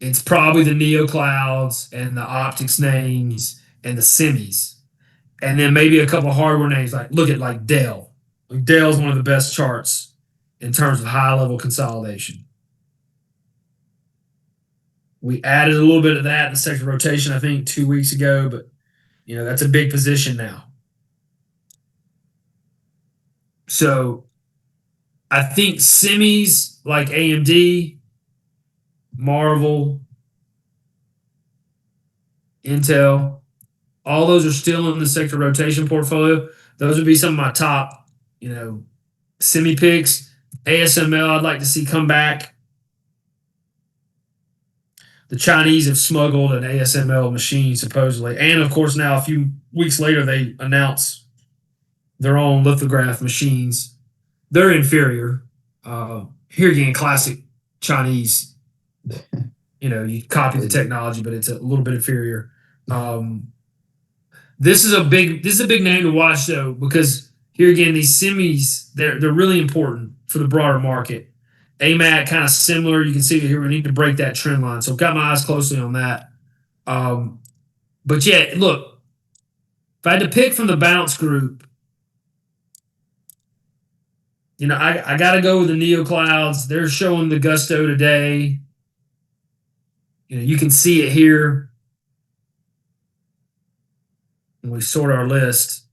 it's probably the neoclouds and the optics names and the semis. And then maybe a couple hardware names look at like Dell. Dell's one of the best charts in terms of high level consolidation. We added a little bit of that in the sector rotation, I think, 2 weeks ago, but that's a big position now. So I think semis like AMD, Marvel, Intel, all those are still in the sector rotation portfolio. Those would be some of my top, semi picks. ASML, I'd like to see come back. The Chinese have smuggled an ASML machine, supposedly. And, of course, now a few weeks later, they announce their own lithograph machines. They're inferior. Here again, classic Chinese. You copy the technology, but it's a little bit inferior. This is a big name to watch, though, because here again, these semis, they're really important for the broader market. AMAT kind of similar. You can see here we need to break that trend line. So I've got my eyes closely on that. But yeah, look, if I had to pick from the bounce group, I got to go with the neoclouds. They're showing the gusto today. You can see it here when we sort our list.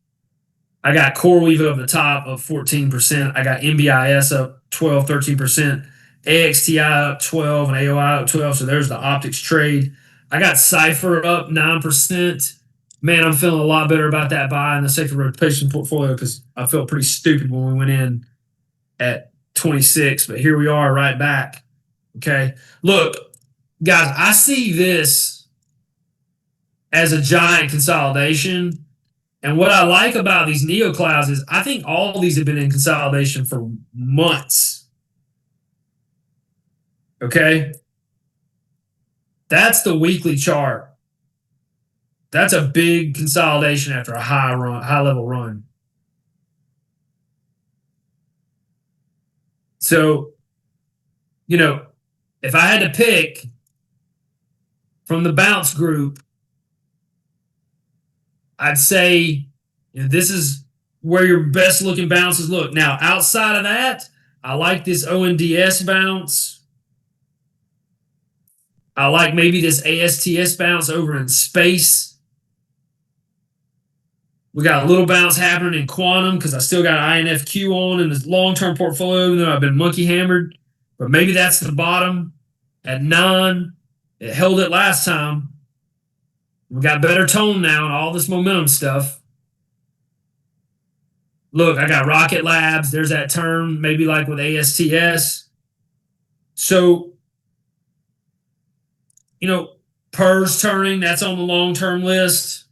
I got CoreWeave up the top of 14%. I got MBIS up 12, 13%. AXTI up 12 and AOI up 12. So there's the optics trade. I got Cypher up 9%. Man, I'm feeling a lot better about that buy in the sector rotation portfolio because I felt pretty stupid when we went in at 26. But here we are right back. Okay. Look, guys, I see this as a giant consolidation. And what I like about these neoclouds is I think all of these have been in consolidation for months. Okay? That's the weekly chart. That's a big consolidation after a high level run. So, if I had to pick from the bounce group, I'd say this is where your best looking bounces look. Now, outside of that, I like this ONDS bounce. I like maybe this ASTS bounce over in space. We got a little bounce happening in quantum because I still got INFQ on in this long-term portfolio, even though I've been monkey hammered. But maybe that's the bottom at 9. It held it last time. We got better tone now and all this momentum stuff. Look, I got Rocket Labs. There's that term, maybe like with ASTS. So, PERS turning, that's on the long-term list.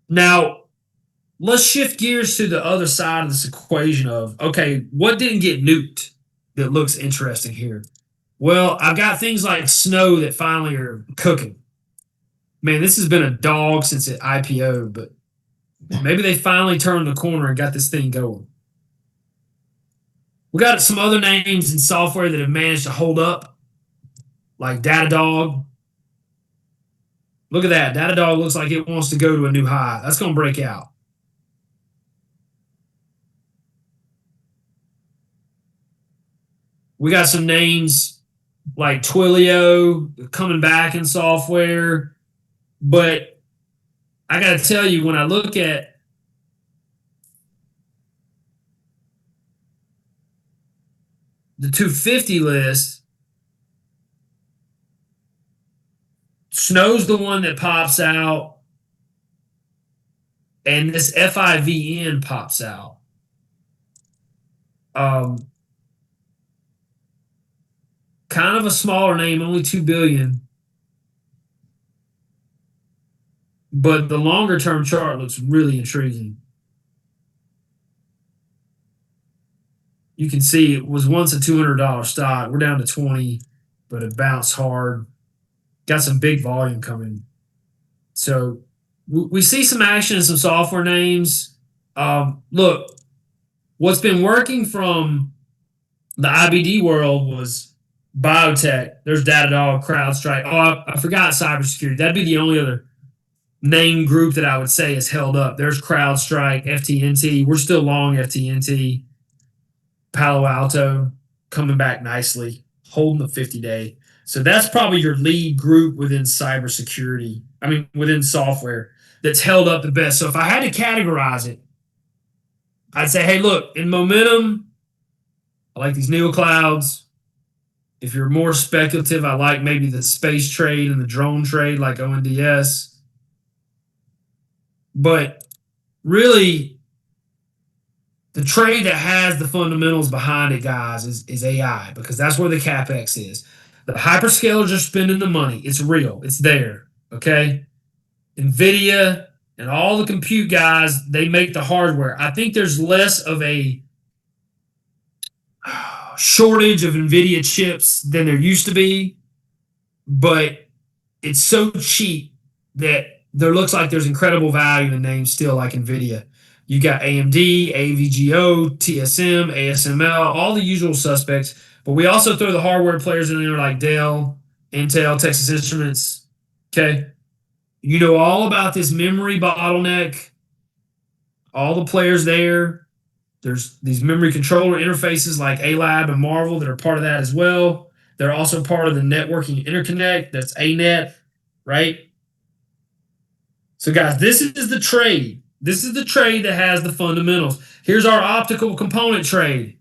Now, let's shift gears to the other side of this equation of, okay, what didn't get nuked that looks interesting here? Well, I've got things like Snow that finally are cooking. Man, this has been a dog since it IPO'd, but maybe they finally turned the corner and got this thing going. We got some other names in software that have managed to hold up, like Datadog. Look at that. Datadog looks like it wants to go to a new high. That's going to break out. We got some names like Twilio coming back in software. But I got to tell you, when I look at the 250 list, Snow's the one that pops out, and this FIVN pops out. Kind of a smaller name, only 2 billion. But the longer term chart looks really intriguing. You can see it was once a $200 stock. We're down to 20, but it bounced hard. Got some big volume coming. So we see some action in some software names. Look, what's been working from the IBD world was biotech. There's Datadog, CrowdStrike. Oh, I forgot cybersecurity. That'd be the only other name group that I would say is held up. There's CrowdStrike, FTNT. We're still long FTNT. Palo Alto coming back nicely, holding the 50-day. So that's probably your lead group within cybersecurity. I mean, within software that's held up the best. So if I had to categorize it, I'd say, hey, look, in momentum, I like these neoclouds. If you're more speculative, I like maybe the space trade and the drone trade like ONDS. But really, the trade that has the fundamentals behind it, guys, is AI, because that's where the CapEx is. The hyperscalers are spending the money. It's real. It's there. Okay? NVIDIA and all the compute guys, they make the hardware. I think there's less of a shortage of NVIDIA chips than there used to be, but it's so cheap that there looks like there's incredible value in names still like NVIDIA. You got AMD, AVGO, TSM, ASML, all the usual suspects. But we also throw the hardware players in there like Dell, Intel, Texas Instruments. Okay. You know all about this memory bottleneck, all the players there. There's these memory controller interfaces like ALAB and Marvel that are part of that as well. They're also part of the networking interconnect. That's ANET, right? So, guys, this is the trade. This is the trade that has the fundamentals. Here's our optical component trade.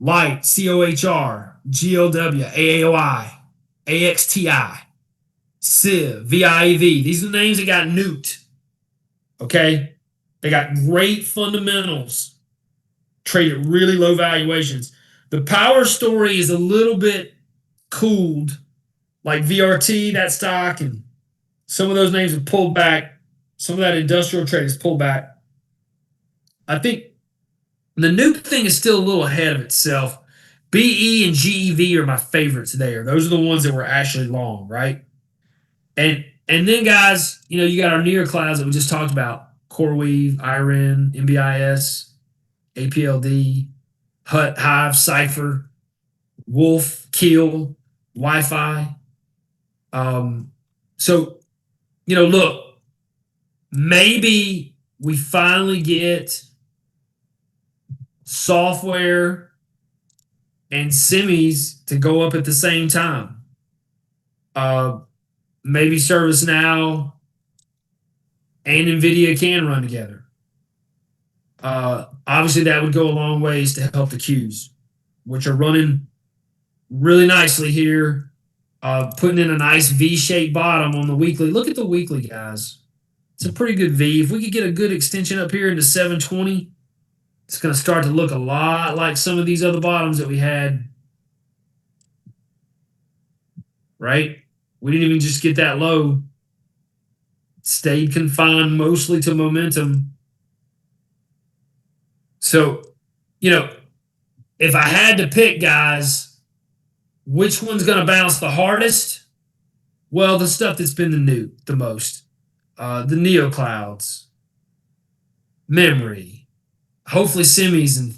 Light, COHR, GLW, AAOI, AXTI, CIV, VIEV. These are the names that got nuked. Okay? They got great fundamentals. Trade at really low valuations. The power story is a little bit cooled, like VRT, that stock, and some of those names have pulled back. Some of that industrial trade has pulled back. I think the nuke thing is still a little ahead of itself. BE and GEV are my favorites there. Those are the ones that were actually long, right? And then, guys, you got our near clouds that we just talked about: CoreWeave, IREN, MBIS, APLD, Hut, Hive, Cypher, Wolf, Keel, Wi-Fi. So, look, maybe we finally get software and semis to go up at the same time. Maybe ServiceNow and NVIDIA can run together. Obviously, that would go a long ways to help the Qs, which are running really nicely here. Putting in a nice V-shaped bottom on the weekly. Look at the weekly, guys. It's a pretty good V. If we could get a good extension up here into 720, it's going to start to look a lot like some of these other bottoms that we had. Right? We didn't even just get that low. Stayed confined mostly to momentum. So, if I had to pick, guys, which one's going to bounce the hardest? Well, the stuff that's been the most. The Neo Clouds, memory, hopefully semis and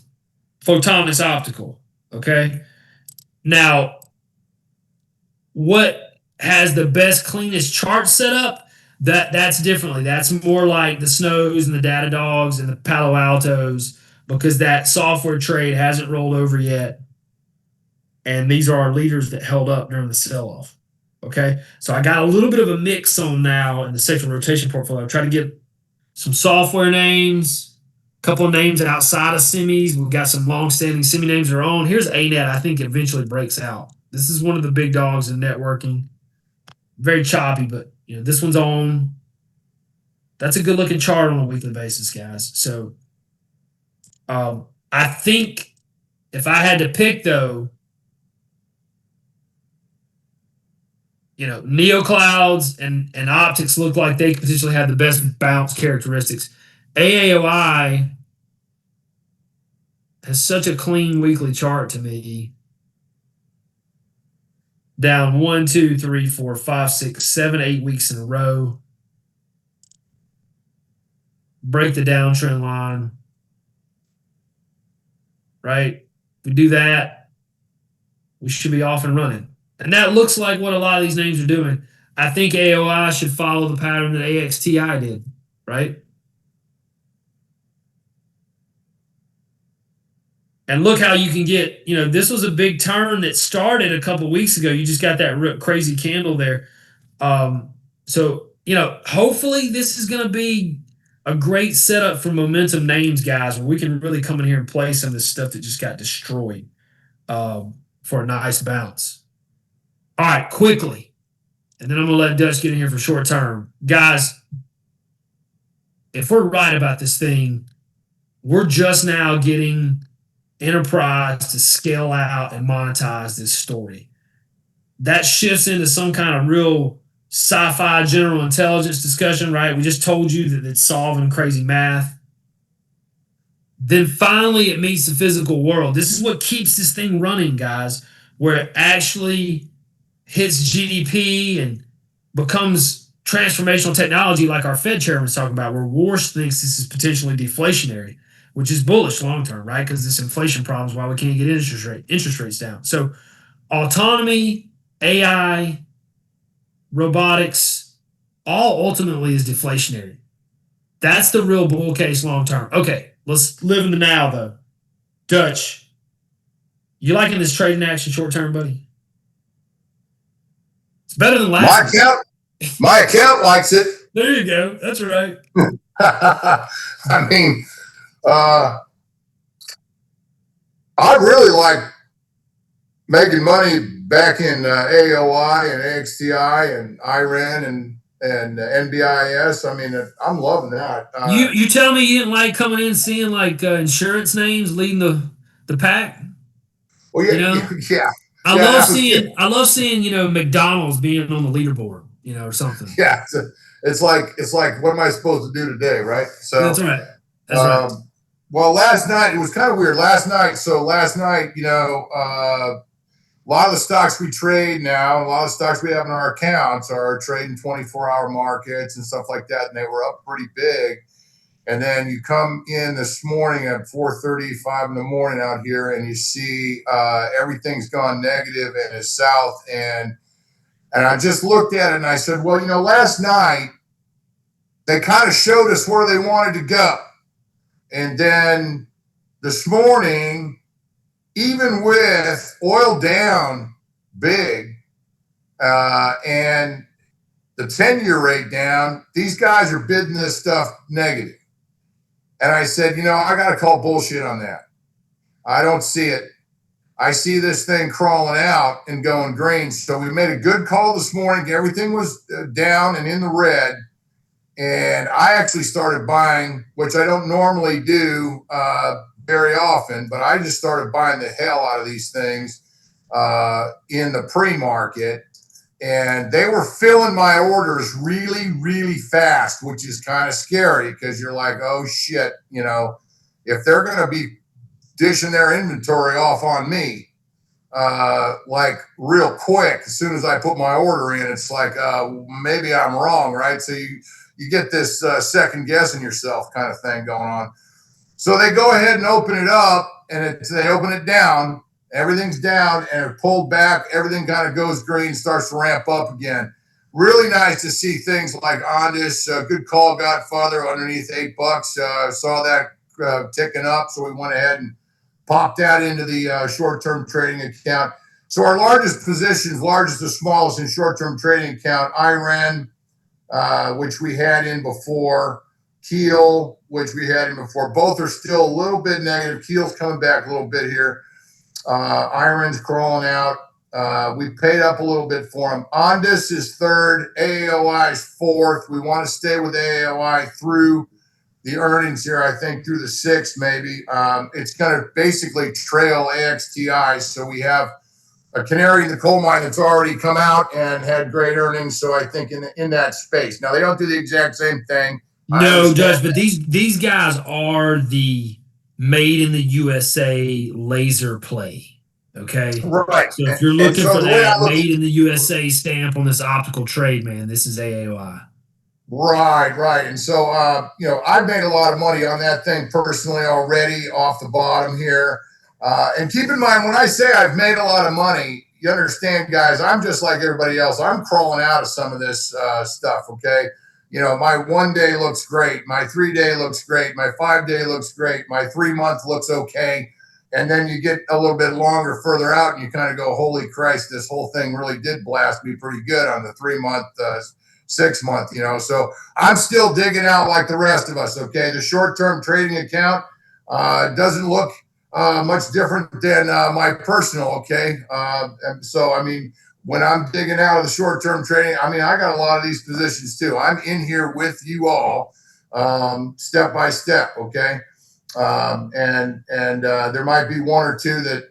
photonics optical. Okay. Now, what has the best, cleanest chart set up? That's differently. That's more like the Snows and the Datadogs and the Palo Altos, because that software trade hasn't rolled over yet. And these are our leaders that held up during the sell-off. Okay. So I got a little bit of a mix on now in the sector rotation portfolio. Try to get some software names, a couple of names outside of semis. We've got some long-standing semi names of our own. Here's ANET. I think it eventually breaks out. This is one of the big dogs in networking. Very choppy, but this one's on. That's a good-looking chart on a weekly basis, guys. So I think if I had to pick, though, Neo Clouds and optics look like they potentially have the best bounce characteristics. AAOI has such a clean weekly chart to me. Down 1, 2, 3, 4, 5, 6, 7, 8 weeks in a row. Break the downtrend line. Right? If we do that, we should be off and running. And that looks like what a lot of these names are doing. I think AOI should follow the pattern that AXTI did, right? And look how you can get, this was a big turn that started a couple weeks ago. You just got that crazy candle there. So, hopefully this is going to be a great setup for momentum names, guys, where we can really come in here and play some of this stuff that just got destroyed for a nice bounce. All right, quickly. And then I'm going to let Dutch get in here for short term. Guys, if we're right about this thing, we're just now getting enterprise to scale out and monetize this story. That shifts into some kind of real sci-fi general intelligence discussion, right? We just told you that it's solving crazy math. Then finally it meets the physical world. This is what keeps this thing running, guys, where it actually hits GDP and becomes transformational technology like our Fed chairman's talking about, where Warsh thinks this is potentially deflationary, which is bullish long term, right? Because this inflation problem is why we can't get interest rates down. So autonomy, AI, robotics, all ultimately is deflationary. That's the real bull case long term. Okay, let's live in the now, though. Dutch, you liking this trading action short term, buddy? It's better than last week. My account likes it. There you go. That's right. I mean, I really like making money back in AOI and AXTI and IREN and NBIS. I mean, I'm loving that. You tell me you didn't like coming in seeing like insurance names leading the pack? Well, yeah, yeah. I love seeing McDonald's being on the leaderboard, or something. Yeah, it's like what am I supposed to do today, right? So that's right. That's right. Well, last night it was kind of weird. Last night, a lot of the stocks we trade now, a lot of stocks we have in our accounts are trading 24-hour markets and stuff like that, and they were up pretty big. And then you come in this morning at 4:35 in the morning out here, and you see everything's gone negative and is south. And I just looked at it and I said, well, last night they kind of showed us where they wanted to go. And then this morning, even with oil down big, and the 10-year rate down. These guys are bidding this stuff negative. And I said, I got to call bullshit on that. I don't see it. I see this thing crawling out and going green. So we made a good call this morning. Everything was down and in the red. And I actually started buying, which I don't normally do very often, but I just started buying the hell out of these things in the pre-market. And they were filling my orders really, really fast, which is kind of scary because you're like, oh shit, if they're going to be dishing their inventory off on me, like real quick, as soon as I put my order in, it's like, maybe I'm wrong, right? So you get this second guessing yourself kind of thing going on. So they go ahead and open it up, and they open it down. Everything's down and it pulled back. Everything kind of goes green, starts to ramp up again. Really nice to see things like Ondas. Good call, Godfather, underneath $8. Saw that ticking up, so we went ahead and popped that into the short-term trading account. So our largest positions, largest to smallest in short-term trading account, IREN, which we had in before, Keel, which we had in before. Both are still a little bit negative. Keel's coming back a little bit here. IREN's crawling out. We paid up a little bit for them. Ondas is third. AAOI is fourth. We want to stay with AAOI through the earnings here, I think through the 6th maybe. It's going to basically trail AXTI. So we have a canary in the coal mine that's already come out and had great earnings. So I think in that space. Now, they don't do the exact same thing. No, Judge, but these guys are the made in the USA laser play. Okay. Right. So if you're looking for that made in the USA stamp on this optical trade, man, this is AAOI. Right. And so, I've made a lot of money on that thing personally already off the bottom here. And keep in mind, when I say I've made a lot of money, you understand, guys, I'm just like everybody else. I'm crawling out of some of this stuff, okay? My 1 day looks great. My 3 day looks great. My 5 day looks great. My 3 month looks okay. And then you get a little bit longer further out and you kind of go, holy Christ, this whole thing really did blast me pretty good on the 3 month, 6 month, So I'm still digging out like the rest of us, okay? The short-term trading account doesn't look much different than my personal, okay? And so, when I'm digging out of the short-term trading, I got a lot of these positions too. I'm in here with you all, step by step, okay? And there might be one or two that,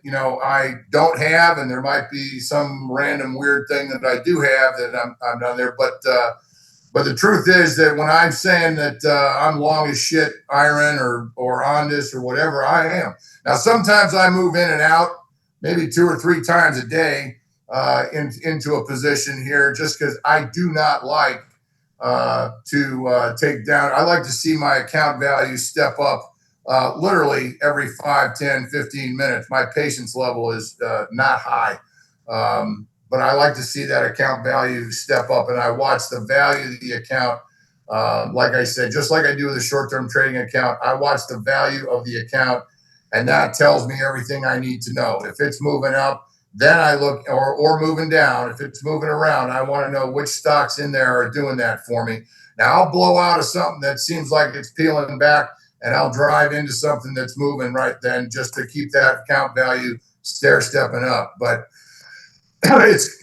I don't have, and there might be some random weird thing that I do have that I'm down there. But the truth is that when I'm saying that I'm long as shit, IREN or Ondas or whatever, I am. Now, sometimes I move in and out, maybe 2 or 3 times a day into a position here, just because I do not like to take down. I like to see my account value step up literally every 5, 10, 15 minutes. My patience level is not high. But I like to see that account value step up, and I watch the value of the account. Like I said, just like I do with a short-term trading account, I watch the value of the account, and that tells me everything I need to know. If it's moving up, then I look, or moving down. If it's moving around, I want to know which stocks in there are doing that for me. Now, I'll blow out of something that seems like it's peeling back, and I'll drive into something that's moving right then just to keep that account value stair-stepping up. But it's,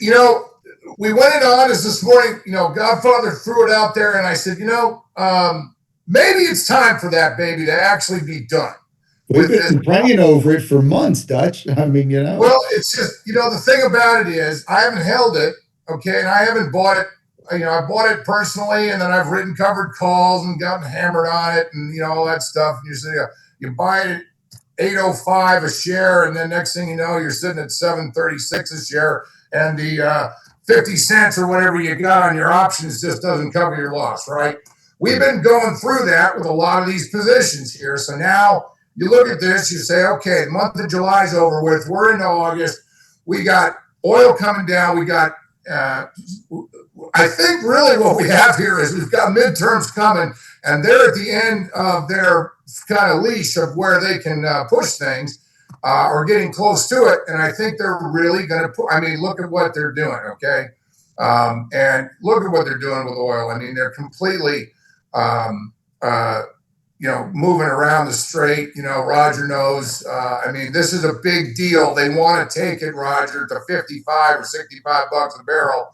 we went into Ondas this morning, Godfather threw it out there, and I said, maybe it's time for that baby to actually be done. We've been praying over it for months, Dutch. Well, it's just, the thing about it is I haven't held it, okay, and I haven't bought it. I bought it personally, and then I've written covered calls and gotten hammered on it and, all that stuff. And you buy it at 805 a share, and then next thing you know, you're sitting at 736 a share, and the 50 cents or whatever you got on your options just doesn't cover your loss, right? We've been going through that with a lot of these positions here. So now you look at this, you say, okay, the month of July is over with. We're into August. We got oil coming down. We got, I think really what we have here is we've got midterms coming, and they're at the end of their kind of leash of where they can push things or getting close to it. And I think they're really going to look at what they're doing, okay? And look at what they're doing with oil. I mean, they're completely, moving around the strait. Roger knows. I mean, this is a big deal. They want to take it, Roger, to 55 or 65 bucks a barrel.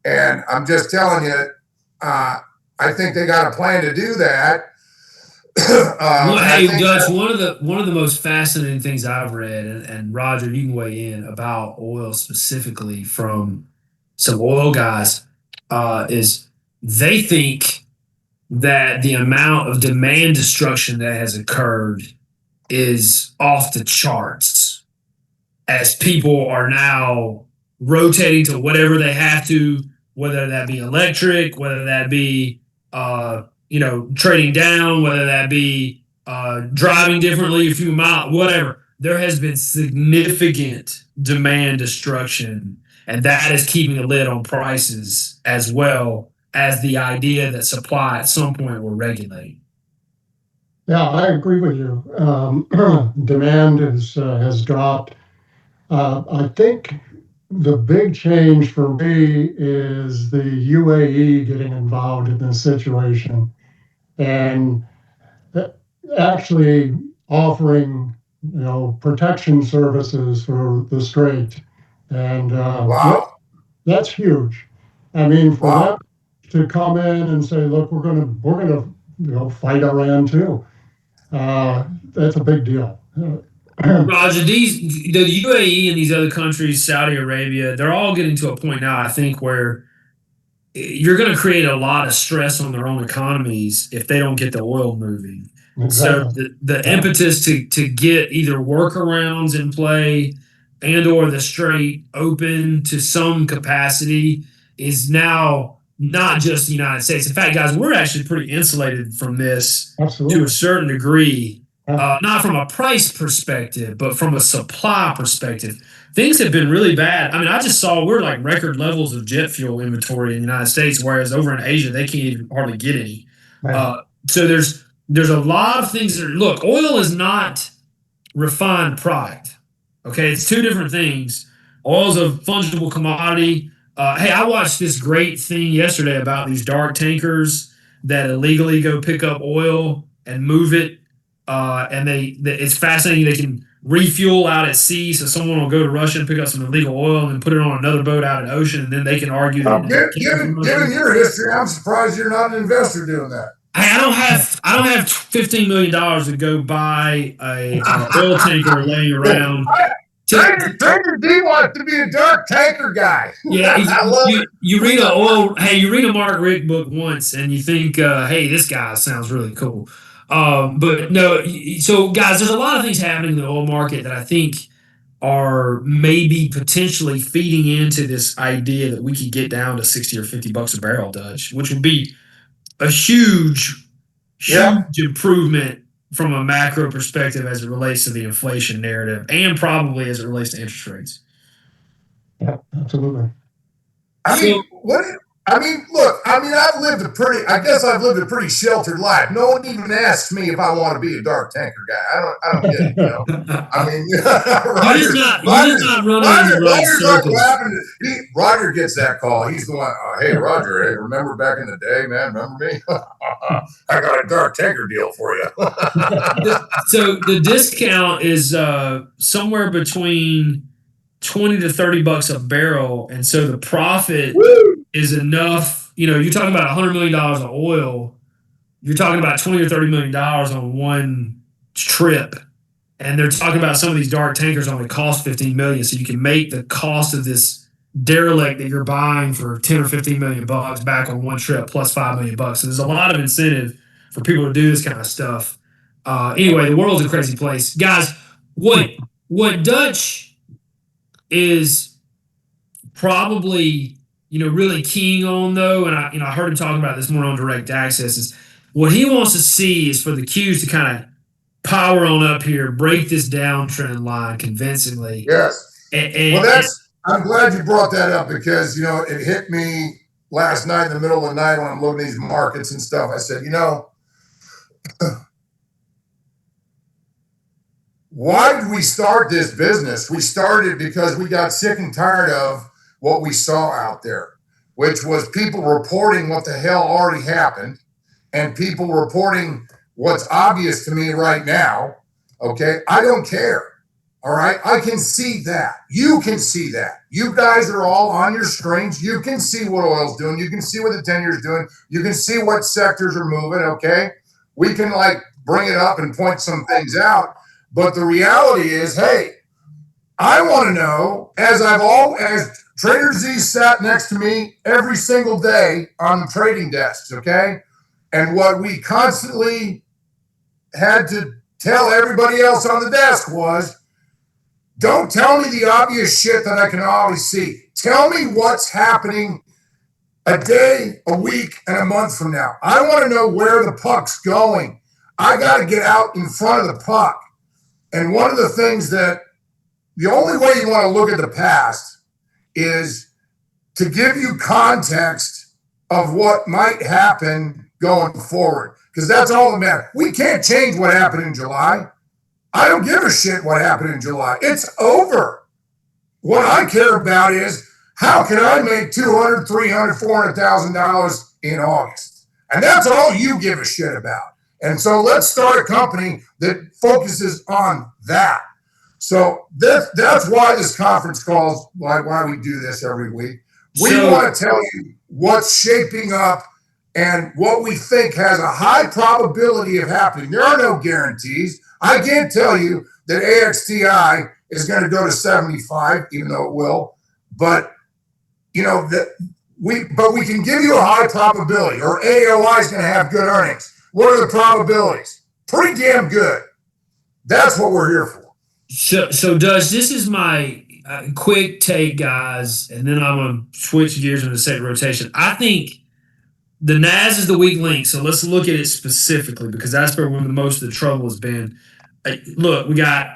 And I'm just telling you, I think they got a plan to do that. Hey, Dutch, one of the most fascinating things I've read, and Roger, you can weigh in about oil specifically from some oil guys, is they think that the amount of demand destruction that has occurred is off the charts as people are now rotating to whatever they have to, whether that be electric, whether that be trading down, whether that be driving differently a few miles, whatever. There has been significant demand destruction, and that is keeping a lid on prices as well as the idea that supply at some point will regulate. Yeah, I agree with you. Demand has dropped. I think the big change for me is the UAE getting involved in this situation and actually offering, protection services for the strait, and Wow. that's huge. I mean, for Wow. them to come in and say, "Look, we're gonna, fight Iran too," that's a big deal. Roger, the UAE and these other countries, Saudi Arabia, they're all getting to a point now, I think, where you're going to create a lot of stress on their own economies if they don't get the oil moving. So Exactly. the impetus to get either workarounds in play and or the strait open to some capacity is now not just the United States. In fact, guys, we're actually pretty insulated from this to a Absolutely. certain degree, Yeah. not from a price perspective, but from a supply perspective. Things have been really bad. I mean, I just saw we're like record levels of jet fuel inventory in the United States, whereas over in Asia they can't even hardly get any. Yeah. So there's a lot of things that look. Oil is not refined product. Okay, it's two different things. Oil's a fungible commodity. Hey, I watched this great thing yesterday about these dark tankers that illegally go pick up oil and move it, and it's fascinating. They can refuel out at sea, so someone will go to Russia and pick up some illegal oil and then put it on another boat out in the ocean, and then they can argue that it came from Given Russia. your history, I'm surprised you're not an investor doing that. Hey, I don't have $15 million to go buy a oil tanker laying around. Trader D wants to be a dark tanker guy. Yeah, I love it. you read a Mark Rick book once and you think, hey, this guy sounds really cool. But no, so guys, there's a lot of things happening in the oil market that I think are maybe potentially feeding into this idea that we could get down to 60 or 50 bucks a barrel, Dutch, which would be a huge Yeah. improvement from a macro perspective as it relates to the inflation narrative and probably as it relates to interest rates. Yeah, absolutely. Look, I guess I've lived a pretty sheltered life. No one even asks me if I want to be a dark tanker guy. I don't get it, I mean, You're just not running in the right circles. Roger gets that call. He's the one, hey, Roger, hey, remember back in the day, man? Remember me? I got a dark tanker deal for you. So the discount is somewhere between 20 to 30 bucks a barrel, and so the profit is enough. You're talking about $100 million of oil. You're talking about 20 or 30 million dollars on one trip, and they're talking about some of these dark tankers only cost 15 million. So you can make the cost of this derelict that you're buying for 10 or 15 million bucks back on one trip plus 5 million bucks. So there's a lot of incentive for people to do this kind of stuff. Anyway, the world's a crazy place, guys. What Dutch is probably really keying on though, and I heard him talking about this more on Direct Access, is what he wants to see is for the Qs to kind of power on up here, break this downtrend line convincingly. Yes. And I'm glad you brought that up because it hit me last night in the middle of the night when I'm looking at these markets and stuff. I said, why did we start this business? We started because we got sick and tired of what we saw out there. which was people reporting what the hell already happened and people reporting what's obvious to me right now. Okay. I don't care. All right. I can see that. You can see that. You guys are all on your screens. You can see what oil's doing. You can see what the 10-year's doing. You can see what sectors are moving. Okay. We can like bring it up and point some things out. But the reality is, hey, I want to know, as Trader Z sat next to me every single day on the trading desks, okay? And what we constantly had to tell everybody else on the desk was, don't tell me the obvious shit that I can always see. Tell me what's happening a day, a week, and a month from now. I want to know where the puck's going. I got to get out in front of the puck. And one of the things that the only way you want to look at the past is to give you context of what might happen going forward, because that's all that matters. We can't change what happened in July. I don't give a shit what happened in July. It's over. What I care about is how can I make $200,000, $300,000, $400,000 in August? And that's all you give a shit about. And so let's start a company that focuses on that. So that's why this conference calls, why we do this every week. We want to tell you what's shaping up and what we think has a high probability of happening. There are no guarantees. I can't tell you that AXTI is going to go to 75, even though it will. But you know we can give you a high probability, or AOI is going to have good earnings. What are the probabilities? Pretty damn good. That's what we're here for. So Dutch, this is my quick take, guys, and then I'm going to switch gears into the second rotation. I think the NAS is the weak link, so let's look at it specifically because that's where most of the trouble has been. Look, we got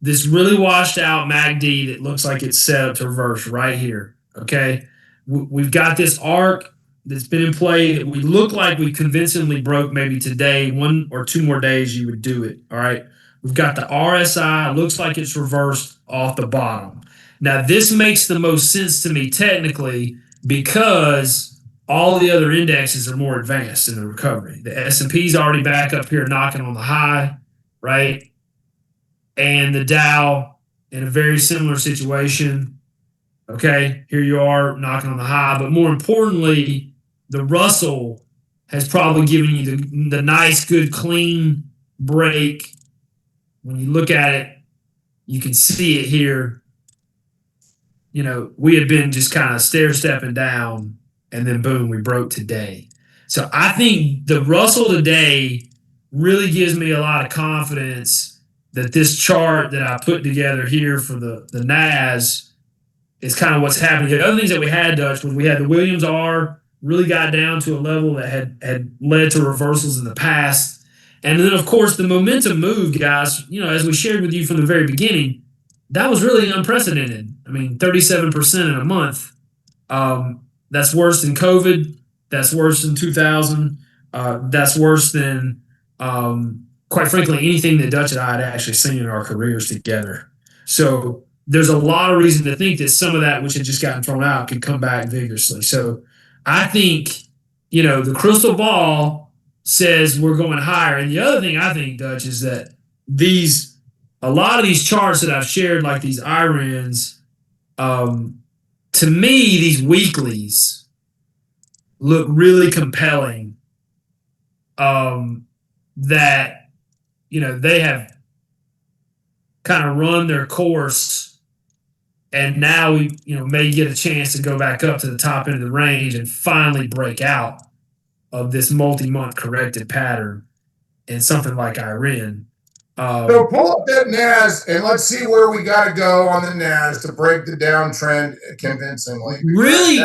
this really washed out MACD that looks like it's set up to reverse right here, okay? We've got this arc that's been in play that we look like we convincingly broke maybe today. 1 or 2 more days you would do it, all right? We've got the RSI. Looks like it's reversed off the bottom. Now, this makes the most sense to me technically because all the other indexes are more advanced in the recovery. The S&P's already back up here knocking on the high, right? And the Dow in a very similar situation. Okay, here you are knocking on the high. But more importantly, the Russell has probably given you the nice, good, clean break. When you look at it, you can see it here. You know, we had been just kind of stair-stepping down, and then boom, we broke today. So I think the Russell today really gives me a lot of confidence that this chart that I put together here for the NAS is kind of what's happening. The other things that we had, Dutch, was we had the Williams R really got down to a level that had led to reversals in the past. And then, of course, the momentum move, guys, you know, as we shared with you from the very beginning, that was really unprecedented. I mean, 37% in a month. That's worse than COVID. That's worse than 2000. That's worse than, quite frankly, anything that Dutch and I had actually seen in our careers together. So there's a lot of reason to think that some of that which had just gotten thrown out could come back vigorously. So I think, you know, the crystal ball says we're going higher. And the other thing I think, Dutch, is that a lot of these charts that I've shared, like these IRINs, to me, these weeklies look really compelling. That, you know, they have kind of run their course, and now we, you know, may get a chance to go back up to the top end of the range and finally break out of this multi-month corrected pattern in something like IRIN. So pull up that NAS and let's see where we got to go on the NAS to break the downtrend convincingly. Really,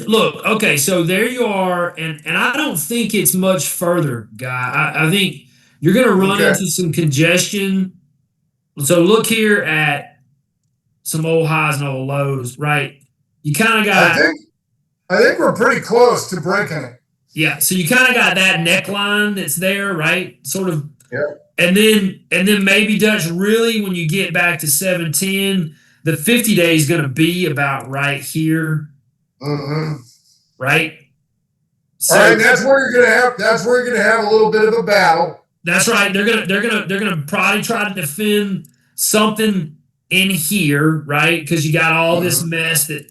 look, okay, so there you are, and I don't think it's much further, guy. I think you're going to run into some congestion. So look here at some old highs and old lows, right? You kind of got... I think we're pretty close to breaking it. Yeah, so you kind of got that neckline that's there, right? Sort of. Yeah. And then maybe, Dutch, really when you get back to 710, the 50-day is going to be about right here. Mm-hmm. right? So All right, that's where you're gonna have. That's where you're gonna have a little bit of a battle. that's right. They're gonna probably try to defend something in here, right? Because you got all this mess that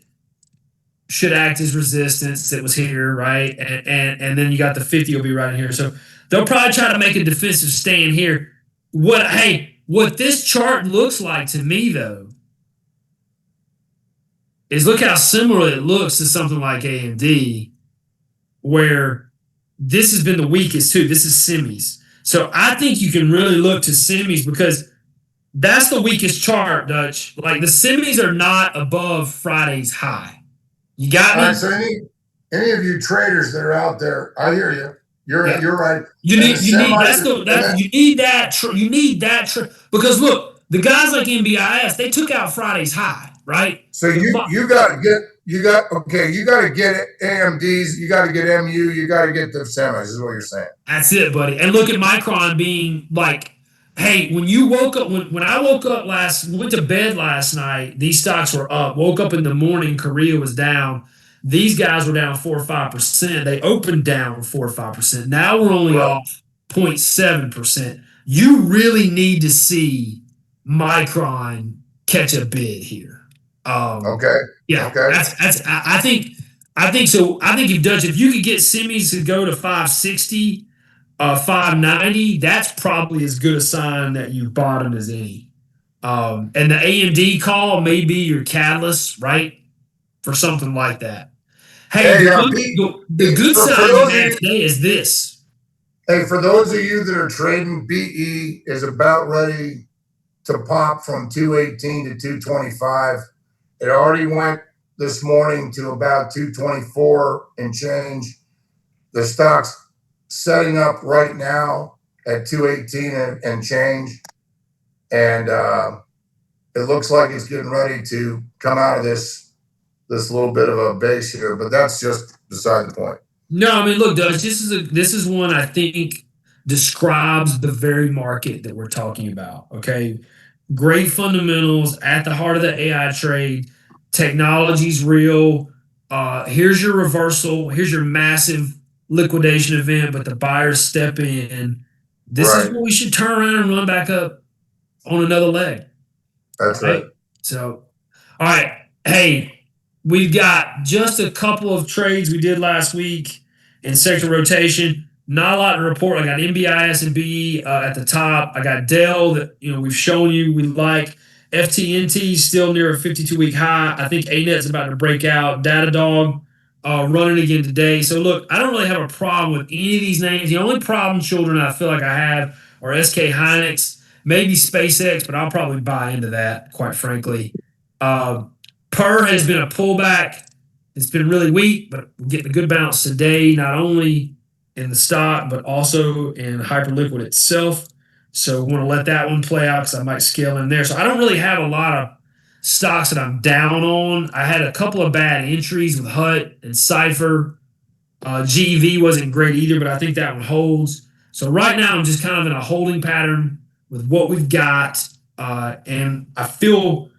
should act as resistance that was here, right? And then you got the 50 will be right in here. So they'll probably try to make a defensive stand here. What this chart looks like to me though is look how similar it looks to something like AMD, where this has been the weakest too. This is semis. So I think you can really look to semis because that's the weakest chart, Dutch. Like the semis are not above Friday's high. You got me? All right, so any of you traders that are out there, I hear you. You're right. You need that because look, the guys like NBIS, they took out Friday's high, right? So you got to get AMDs, you got to get MU, you got to get the semis. Is what you're saying. That's it, buddy. And look at Micron being like, hey, when you woke up, when I woke up went to bed last night, these stocks were up. Woke up in the morning, Korea was down. These guys were down 4 or 5%. They opened down 4 or 5%. Now we're only off 0.7%. You really need to see Micron catch a bid here. Okay. Yeah. Okay. I think so. I think if you could get semis to go to 560, 590, that's probably as good a sign that you bottomed as any. And the AMD call may be your catalyst, right? For something like that. Hey, the good sign you have today is this. Hey, for those of you that are trading, BE is about ready to pop from 218 to 225. It already went this morning to about 224 and change. The stock's setting up right now at 218 and change. And it looks like it's getting ready to come out of this little bit of a base here, but that's just beside the point. No, I mean, look, Dutch, this is one I think describes the very market that we're talking about. Okay, great fundamentals at the heart of the AI trade. Technology's real. Here's your reversal. Here's your massive liquidation event, but the buyers step in. This is what we should turn around and run back up on another leg. That's right. So, all right, hey. We've got just a couple of trades we did last week in sector rotation. Not a lot to report. I got NBIS and BE at the top. I got Dell that we've shown you we like. FTNT still near a 52-week high. I think ANET's about to break out. Datadog running again today. So look, I don't really have a problem with any of these names. The only problem, children, I feel like I have are SK Hynix, maybe SpaceX, but I'll probably buy into that, quite frankly. Per has been a pullback. It's been really weak, but we're getting a good bounce today, not only in the stock, but also in Hyperliquid itself. So we want to let that one play out because I might scale in there. So I don't really have a lot of stocks that I'm down on. I had a couple of bad entries with HUT and Cypher. GEV wasn't great either, but I think that one holds. So right now I'm just kind of in a holding pattern with what we've got. And I feel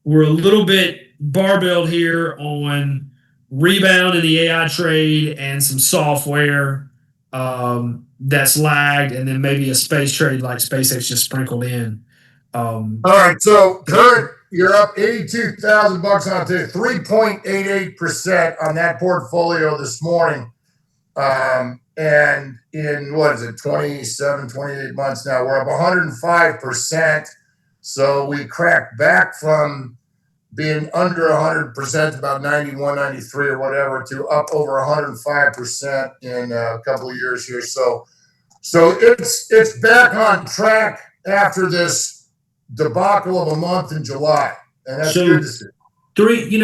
we're a little bit barbelled here on rebound in the AI trade and some software that's lagged, and then maybe a space trade like SpaceX just sprinkled in. All right, so Kurt, you're up $82,000 on today, 3.88% on that portfolio this morning. And in 27, 28 months now, we're up 105%. So we cracked back from being under 100%, about 91, 93 or whatever, to up over 105% in a couple of years here. So it's back on track after this debacle of a month in July, and that's good to see.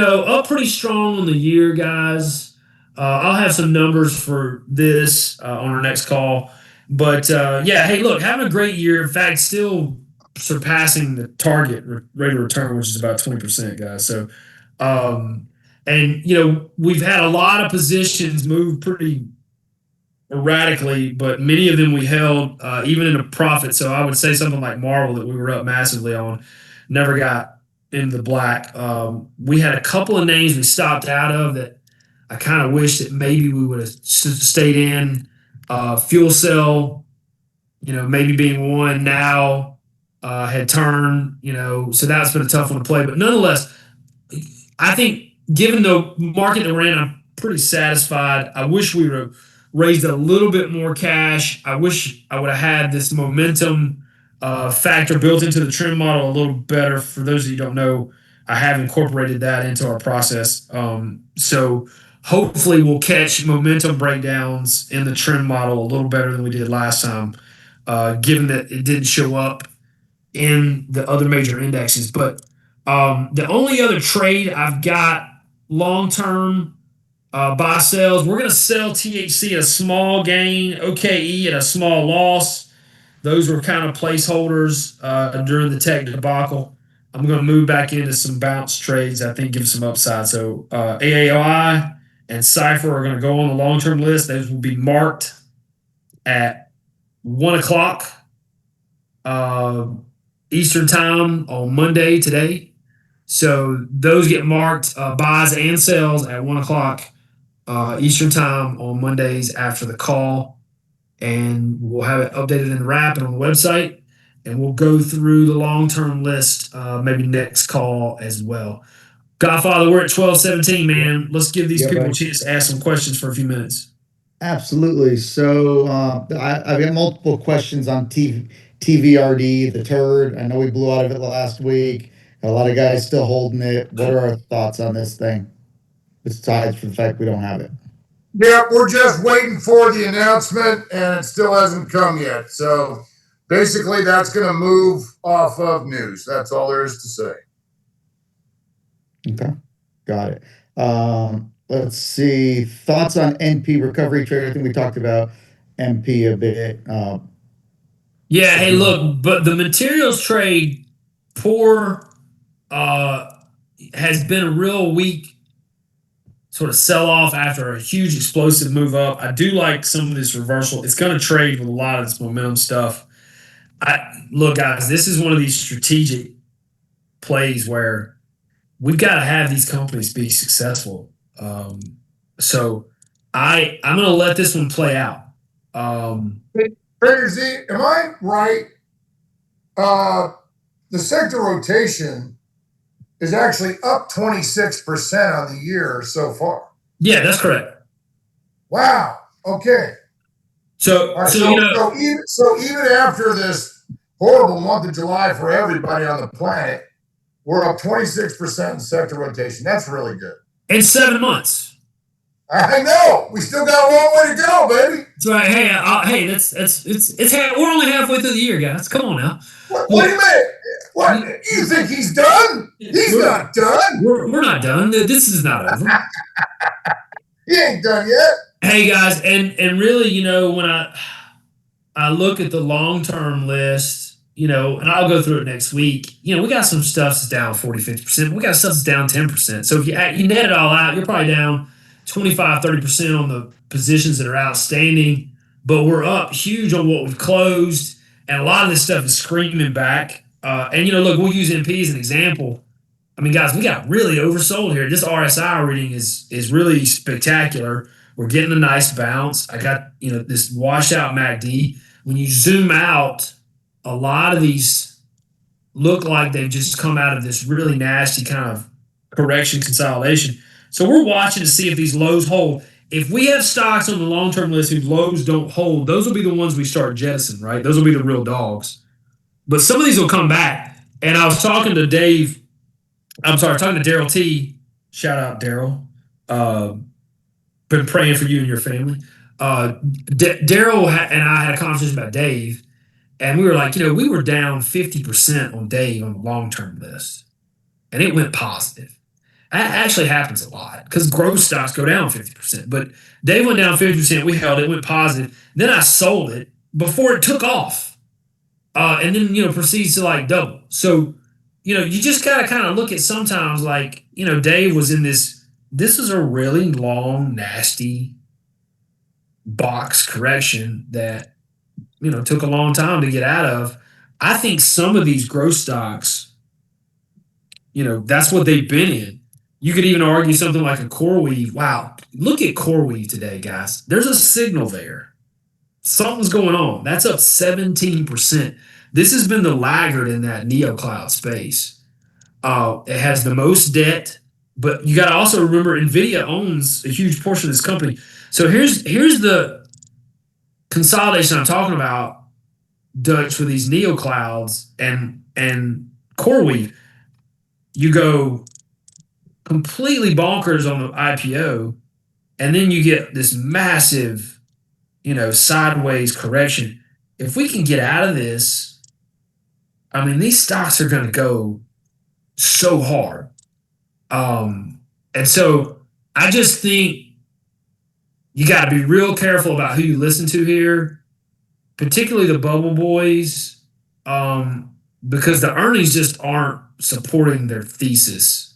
Up pretty strong on the year, guys. I'll have some numbers for this on our next call. But hey, look, having a great year. In fact, still surpassing the target rate of return, which is about 20%, guys. So, we've had a lot of positions move pretty erratically, but many of them we held even in a profit. So I would say something like Marvel that we were up massively on, never got into the black. We had a couple of names we stopped out of that I kind of wish that maybe we would have stayed in. Fuel cell, maybe being one now, had turned, so that's been a tough one to play. But nonetheless, I think given the market that we're in, I'm pretty satisfied. I wish we would have raised a little bit more cash. I wish I would have had this momentum factor built into the trend model a little better. For those of you who don't know, I have incorporated that into our process. So hopefully we'll catch momentum breakdowns in the trend model a little better than we did last time, given that it didn't show up in the other major indexes. But the only other trade I've got long term buy sells, we're going to sell THC at a small gain, OKE at a small loss. Those were kind of placeholders during the tech debacle. I'm going to move back into some bounce trades, I think give some upside. So AAOI and Cypher are going to go on the long term list. Those will be marked at 1 o'clock Eastern time on Monday today. So those get marked buys and sells at 1 o'clock Eastern time on Mondays after the call. And we'll have it updated in the wrap and on the website. And we'll go through the long-term list maybe next call as well. Godfather, we're at 12:17, man. Let's give these people a chance to ask some questions for a few minutes. Absolutely. So I've got multiple questions on TVRD, the turd. I know we blew out of it last week. A lot of guys still holding it. What are our thoughts on this thing? Besides for the fact we don't have it. Yeah, we're just waiting for the announcement, and it still hasn't come yet. So basically, that's going to move off of news. That's all there is to say. Okay, got it. Let's see. Thoughts on NP recovery trade. I think we talked about NP a bit. Yeah, hey, look, but the materials trade has been a real weak sort of sell off after a huge explosive move up. I do like some of this reversal. It's going to trade with a lot of this momentum stuff. Look, guys, this is one of these strategic plays where we've got to have these companies be successful. So I'm going to let this one play out. Trader Z, am I right? The sector rotation is actually up 26% on the year so far. Yeah, that's correct. Wow. Okay. So even after this horrible month of July for everybody on the planet, we're up 26% in sector rotation. That's really good. In 7 months. I know. We still got a long way to go, baby. That's right. Hey, we're only halfway through the year, guys. Come on now. What do you mean? What? You think he's done? He's not done. We're not done. This is not over. He ain't done yet. Hey guys, and really, when I look at the long-term list, and I'll go through it next week, we got some stuff that's down 40-50%. We got stuff that's down 10%. So if you net it all out, you're probably down 25-30% on the positions that are outstanding, but we're up huge on what we've closed, and a lot of this stuff is screaming back. And look, we'll use NP as an example. I mean, guys, we got really oversold here. This RSI reading is really spectacular. We're getting a nice bounce. I got this washout MACD. When you zoom out, a lot of these look like they've just come out of this really nasty kind of correction consolidation. So we're watching to see if these lows hold. If we have stocks on the long-term list whose lows don't hold, those will be the ones we start jettisoning, right? Those will be the real dogs. But some of these will come back. And I was talking to Daryl T. Shout out, Daryl. Been praying for you and your family. Daryl and I had a conversation about Dave, and we were like, we were down 50% on Dave on the long-term list, and it went positive. That actually happens a lot because growth stocks go down 50%. But Dave went down 50%. We held it, went positive. Then I sold it before it took off, and then proceeds to double. So you just gotta kind of look at sometimes Dave was in this. This is a really long, nasty box correction that took a long time to get out of. I think some of these growth stocks, that's what they've been in. You could even argue something like a CoreWeave. Wow, look at CoreWeave today, guys. There's a signal there. Something's going on. That's up 17%. This has been the laggard in that NeoCloud space. It has the most debt, but you got to also remember NVIDIA owns a huge portion of this company. So here's the consolidation I'm talking about, Dutch, for these NeoClouds and CoreWeave. You go completely bonkers on the IPO, and then you get this massive, sideways correction. If we can get out of this, I mean, these stocks are going to go so hard. And so I just think you got to be real careful about who you listen to here, particularly the bubble boys, because the earnings just aren't supporting their thesis.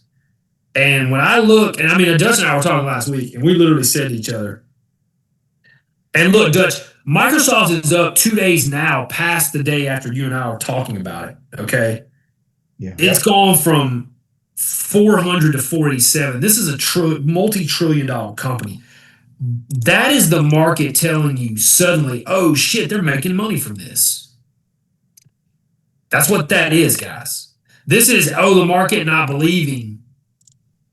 And when I look, and I mean, Dutch and I were talking last week, and we literally said to each other, and look, Dutch, Microsoft is up 2 days now past the day after you and I were talking about it, okay? Yeah. It's gone from 400 to 47. This is a multi-trillion-dollar company. That is the market telling you suddenly, oh shit, they're making money from this. That's what that is, guys. This is, the market not believing.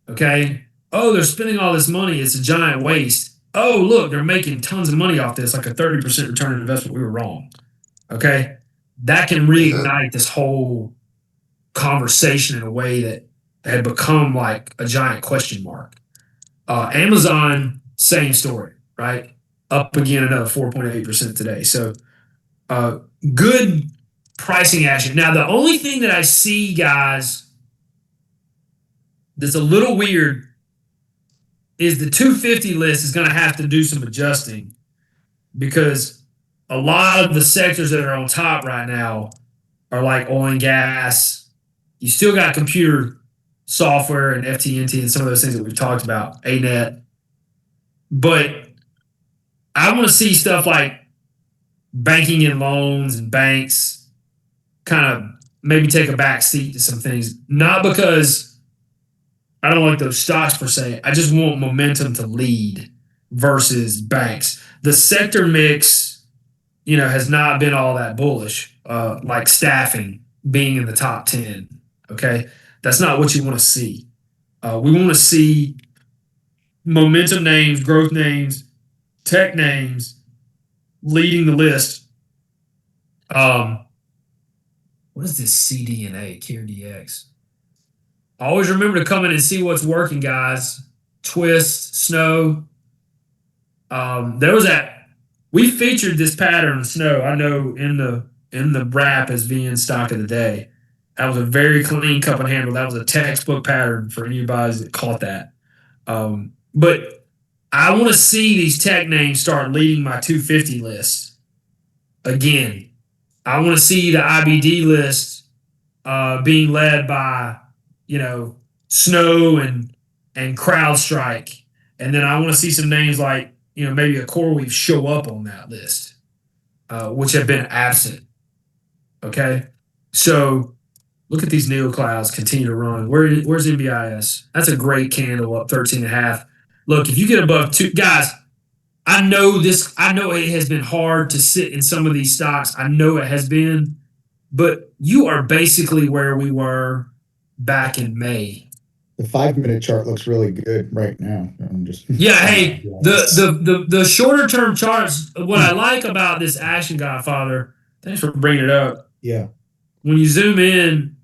Okay. Oh, they're spending all this money. It's a giant waste. Oh, look, they're making tons of money off this, like a 30% return on investment. We were wrong. Okay. That can reignite this whole conversation in a way that had become like a giant question mark. Amazon, same story, right? Up again another 4.8% today. So good pricing action. Now, the only thing that I see, guys, that's a little weird is the 250 list is going to have to do some adjusting, because a lot of the sectors that are on top right now are like oil and gas. You still got computer software and FTNT and some of those things that we've talked about, ANET. But I want to see stuff like banking and loans and banks kind of maybe take a back seat to some things. Not because I don't like those stocks per se. I just want momentum to lead versus banks. The sector mix, has not been all that bullish, like staffing being in the top 10. Okay. That's not what you want to see. We want to see momentum names, growth names, tech names leading the list. What is this CDNA, CareDX? Always remember to come in and see what's working, guys. Twist, Snow. There was we featured this pattern of Snow, I know, in the wrap as being stock of the day. That was a very clean cup and handle. That was a textbook pattern for anybody that caught that. But I want to see these tech names start leading my 250 list again. I want to see the IBD list being led by Snow and CrowdStrike, and then I want to see some names like maybe a CoreWeave show up on that list, which have been absent. Okay, so look at these NeoClouds continue to run. Where's NBIS? That's a great candle, up 13.5. Look, if you get above 2, guys, I know it has been hard to sit in some of these stocks. I know it has been, but you are basically where we were back in May. The 5-minute chart looks really good right now. Hey, the shorter term charts. What I like about this Action Godfather, thanks for bringing it up. Yeah. When you zoom in,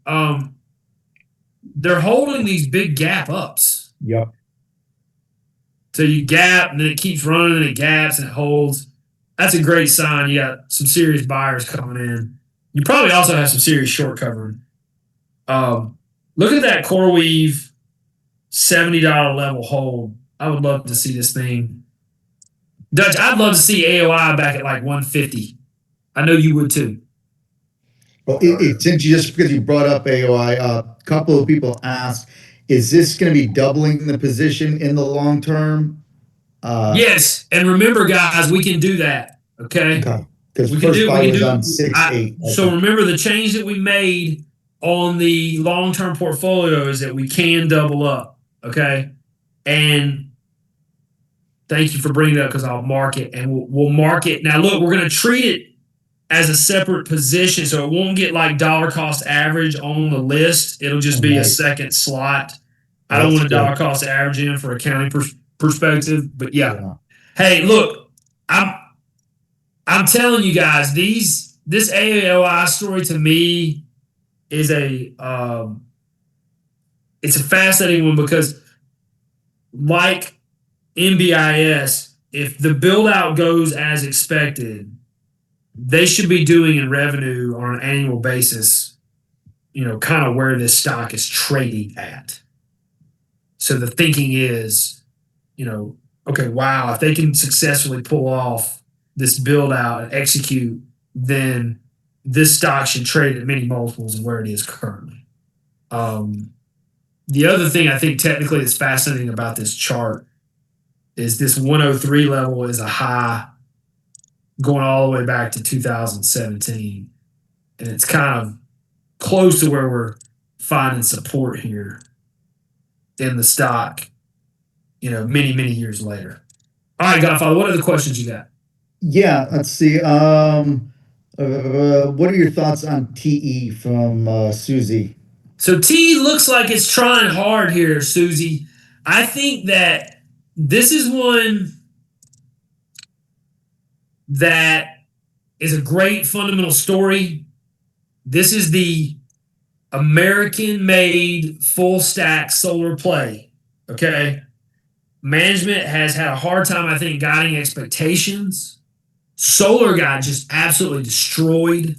they're holding these big gap ups. Yep. So you gap, and then it keeps running, and it gaps, and it holds. That's a great sign. You got some serious buyers coming in. You probably also have some serious short covering. Look at that CoreWeave $70 level hold. I would love to see this thing. Dutch, I'd love to see AOI back at like 150. I know you would too. Well, since because you brought up AOI, a couple of people asked, is this going to be doubling the position in the long term? Yes, and remember, guys, we can do that. Okay. Because first buy was on 6.8. So remember the change that we made on the long-term portfolio is that we can double up. Okay. And thank you for bringing it up because I'll mark it and we'll mark it. Now, look, we're going to treat it as a separate position. So it won't get like dollar cost average on the list. It'll just be a Nice. second slot. I don't That's want to dollar good. cost average in for accounting perspective, but yeah. Yeah. Hey, look, I'm telling you guys, this AOI story to me is it's a fascinating one because like NBIS, if the build out goes as expected, they should be doing in revenue on an annual basis, kind of where this stock is trading at. So the thinking is, okay, wow, if they can successfully pull off this build out and execute, then this stock should trade at many multiples of where it is currently. The other thing I think technically that's fascinating about this chart is this 103 level is a high going all the way back to 2017. And it's kind of close to where we're finding support here in the stock, many, many years later. All right, Godfather, what other questions you got? Yeah, let's see. What are your thoughts on TE from Susie? So T looks like it's trying hard here, Susie. I think that this is one that is a great fundamental story. This is the American-made full stack solar play. Okay. Management has had a hard time, I think, guiding expectations. Solar got just absolutely destroyed.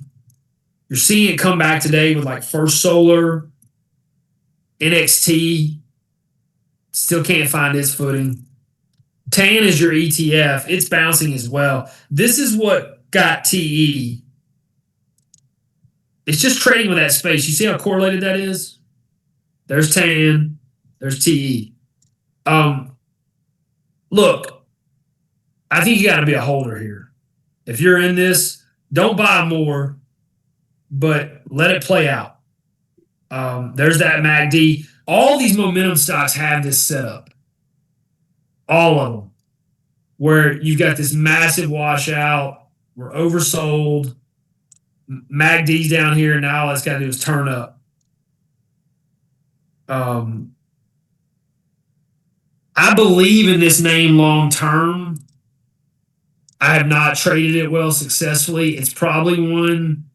You're seeing it come back today with like First Solar, NXT. Still can't find its footing. TAN is your ETF. It's bouncing as well. This is what got TE. It's just trading with that space. You see how correlated that is? There's TAN. There's TE. Look, I think you got to be a holder here. If you're in this, don't buy more, but let it play out. There's that MACD. All these momentum stocks have this setup. All of them. Where you've got this massive washout. We're oversold. MACD's down here. Now all it's got to do is turn up. I believe in this name long term. I have not traded it well successfully. It's probably one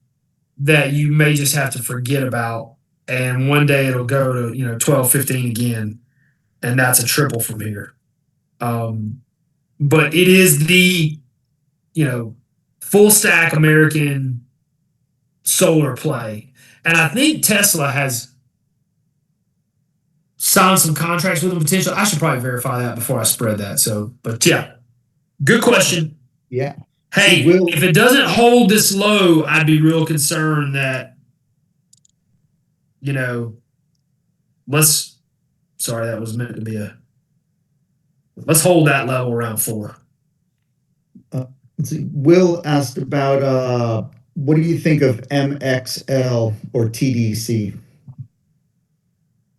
that you may just have to forget about. And one day it'll go to 12, 15 again. And that's a triple from here. But it is the full stack American solar play. And I think Tesla has signed some contracts with them potential. I should probably verify that before I spread that. But yeah, good question. Yeah. Hey, if it doesn't hold this low, I'd be real concerned that, sorry, that was meant to be let's hold that level around 4. Let's see. Will asked about what do you think of MXL or TDC?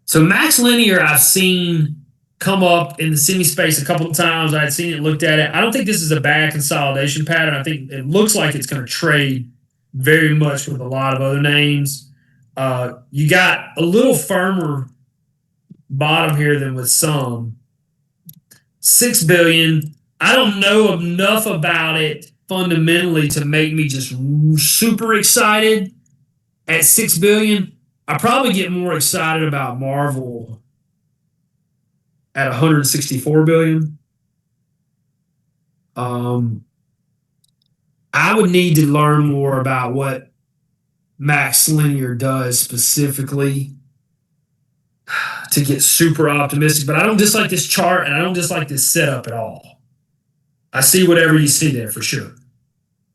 So Max Linear, I've seen come up in the semi space a couple of times. I'd seen it, looked at it. I don't think this is a bad consolidation pattern. I think it looks like it's going to trade very much with a lot of other names. You got a little firmer bottom here than with some. $6 billion. I don't know enough about it fundamentally to make me just super excited at $6 billion. I probably get more excited about Marvel at $164 billion. I would need to learn more about what Max Linear does specifically to get super optimistic. But I don't dislike this chart and I don't dislike this setup at all. I see whatever you see there for sure.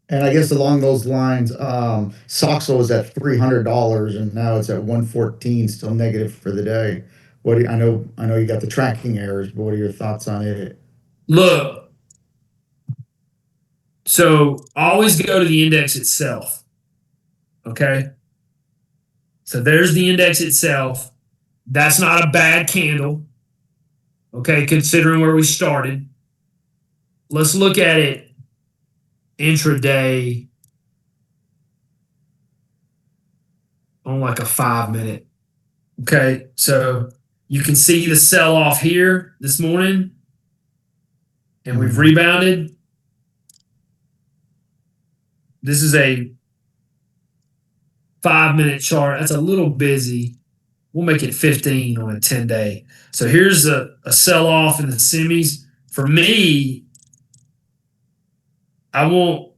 And I guess along those lines, Soxo was at $300 and now it's at 114, still negative for the day. I know you got the tracking errors, but what are your thoughts on it? Look, so always go to the index itself. Okay. So there's the index itself. That's not a bad candle. Okay, considering where we started. Let's look at it intraday on like a 5 minute. Okay, so you can see the sell off here this morning, and we've rebounded. This is a 5 minute chart. That's a little busy. We'll make it 15 on a 10-day. So here's a sell off in the semis. For me, I want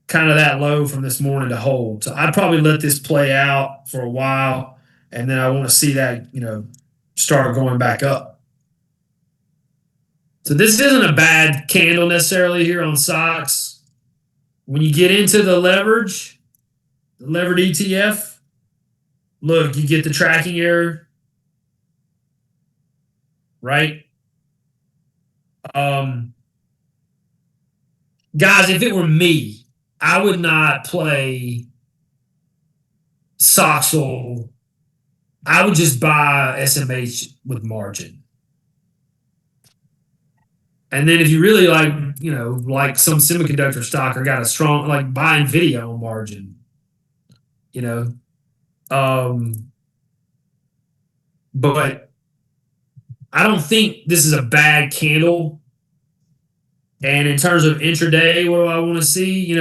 kind of that low from this morning to hold. So I'd probably let this play out for a while, and then I want to see that, start going back up. So this isn't a bad candle necessarily here on SOX. When you get into the levered ETF, look, you get the tracking error, right? Guys, if it were me, I would not play Soxel. I would just buy SMH with margin. And then if you really like some semiconductor stock or got a strong, like buy NVIDIA on margin, but I don't think this is a bad candle. And in terms of intraday, what do I want to see?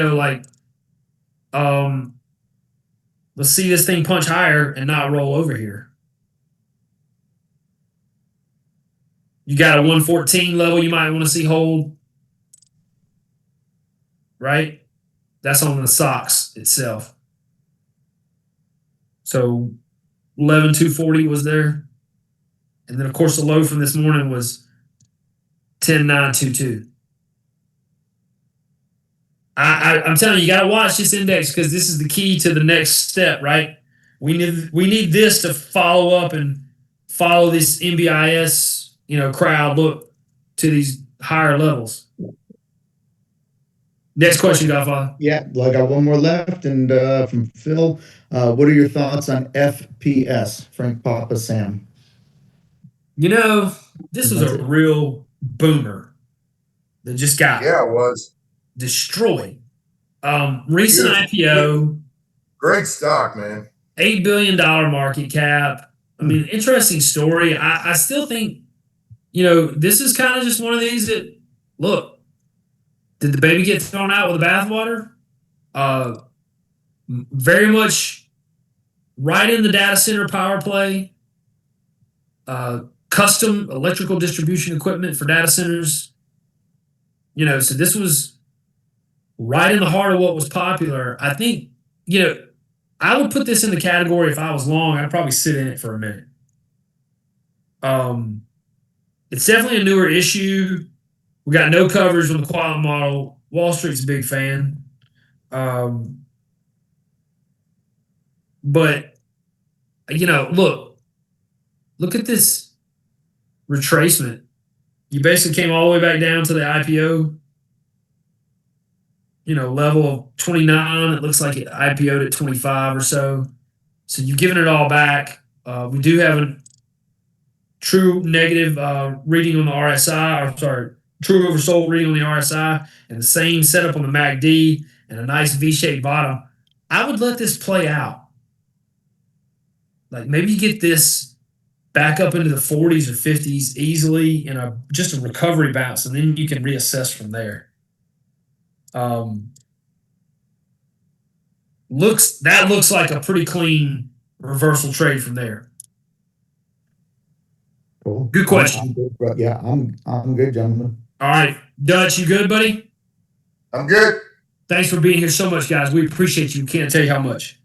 Let's see this thing punch higher and not roll over here. You got a 114 level you might want to see hold. Right? That's on the SOX itself. So 11,240 was there. And then, of course, the low from this morning was 10,922. I'm telling you, you got to watch this index because this is the key to the next step, right? We need this to follow up and follow this MBIS, crowd look to these higher levels. Next question, Godfather. Yeah, I got one more left, and from Phil, what are your thoughts on FPS, Frank Papa Sam? This was a real boomer that just got it was destroyed. Recent IPO, great stock, man. $8 billion market cap. I mean, interesting story. I still think, this is kind of just one of these that, look, did the baby get thrown out with the bathwater? Very much right in the data center power play. Custom electrical distribution equipment for data centers. So this was right in the heart of what was popular. I think, I would put this in the category if I was long, I'd probably sit in it for a minute. It's definitely a newer issue. We got no coverage on the quantum model. Wall Street's a big fan. But, look at this retracement. You basically came all the way back down to the IPO, level of 29. It looks like it IPO'd at 25 or so. So you've given it all back. We do have a true negative reading on the RSI, true oversold reading on the RSI, and the same setup on the MACD and a nice V-shaped bottom. I would let this play out. Like maybe you get this back up into the 40s or 50s easily in just a recovery bounce, and then you can reassess from there. Looks like a pretty clean reversal trade from there. Cool. Good question. I'm good, yeah, I'm good, gentlemen. All right, Dutch, you good, buddy? I'm good. Thanks for being here so much, guys. We appreciate you. Can't tell you how much.